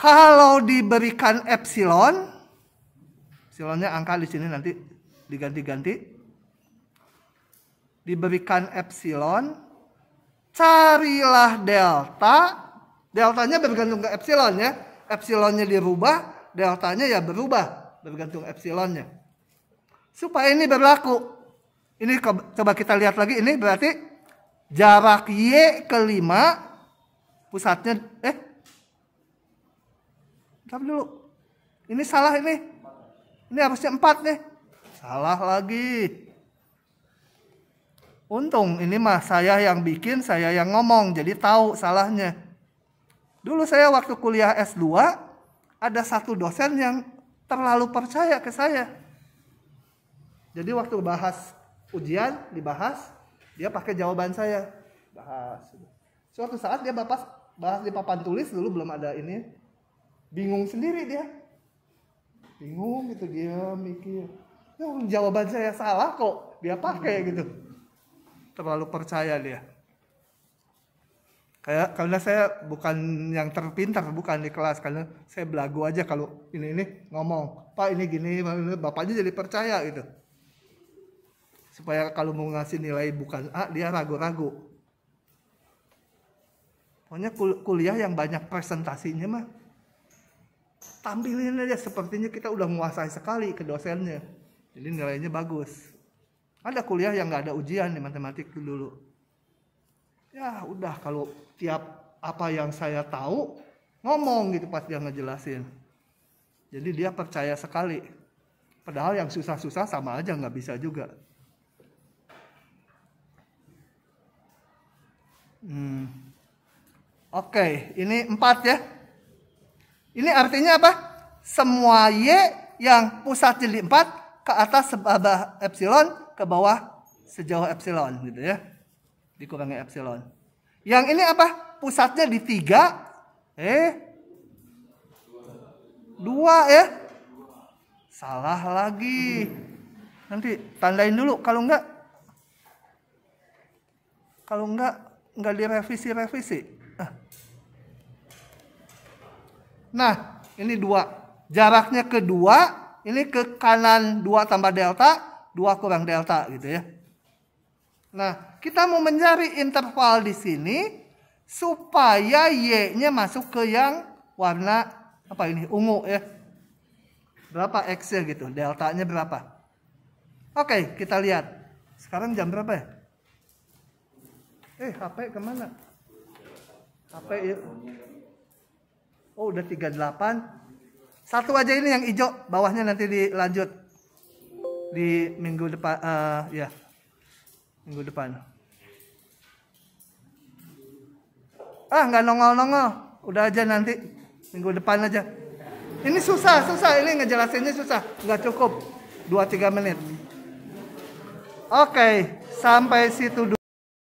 kalau diberikan epsilon, epsilonnya angka di sini nanti diganti-ganti. Diberikan epsilon, carilah delta. Deltanya bergantung ke epsilon ya. Epsilonnya dirubah, deltanya ya berubah bergantung epsilonnya. Supaya ini berlaku. Ini coba kita lihat lagi, ini berarti jarak Y ke 5, pusatnya, bentar dulu. Ini salah ini. Ini harusnya 4 nih. Salah lagi. Untung ini mah saya yang bikin, saya yang ngomong, jadi tahu salahnya. Dulu saya waktu kuliah S2, ada satu dosen yang terlalu percaya ke saya. Jadi waktu bahas ujian, dibahas, dia pakai jawaban saya. Bahas. Suatu saat dia bahas di papan tulis, dulu belum ada ini. Bingung sendiri dia. Bingung gitu, dia mikir. Jawaban saya salah kok, dia pakai gitu. Terlalu percaya dia. Karena saya bukan yang terpintar, bukan di kelas, karena saya belagu aja kalau ini ngomong, Pak ini gini, bapaknya jadi percaya gitu. Supaya kalau mau ngasih nilai bukan A, dia ragu-ragu. Pokoknya kuliah yang banyak presentasinya mah, tampilin aja sepertinya kita udah menguasai sekali ke dosennya. Jadi nilainya bagus. Ada kuliah yang nggak ada ujian di matematik dulu. Ya udah, kalau tiap apa yang saya tahu ngomong gitu pas dia ngejelasin. Jadi dia percaya sekali. Padahal yang susah-susah sama aja nggak bisa juga. Oke, ini 4 ya. Ini artinya apa? Semua Y yang pusatnya di 4 ke atas sebabah epsilon, ke bawah sejauh epsilon gitu ya. Dikurangi epsilon. Yang ini apa? Pusatnya di 3. 2 ya. Salah lagi. Nanti tandain dulu, kalau enggak direvisi. Nah, ini 2. Jaraknya ke 2, ini ke kanan 2 tambah delta, 2 kurang delta gitu ya. Nah, kita mau mencari interval di sini supaya Y-nya masuk ke yang warna apa ini? Ungu ya. Berapa X-nya gitu? Deltanya berapa? Oke, kita lihat. Sekarang jam berapa ya? HP kemana? HP ya. Oh, udah 38. Satu aja ini yang hijau, bawahnya nanti dilanjut di minggu depan ya. Minggu depan. Nggak nongol-nongol. Udah aja nanti minggu depan aja. Ini susah, ini ngejelasinnya susah. Nggak cukup 2-3 menit. Oke, sampai situ dulu.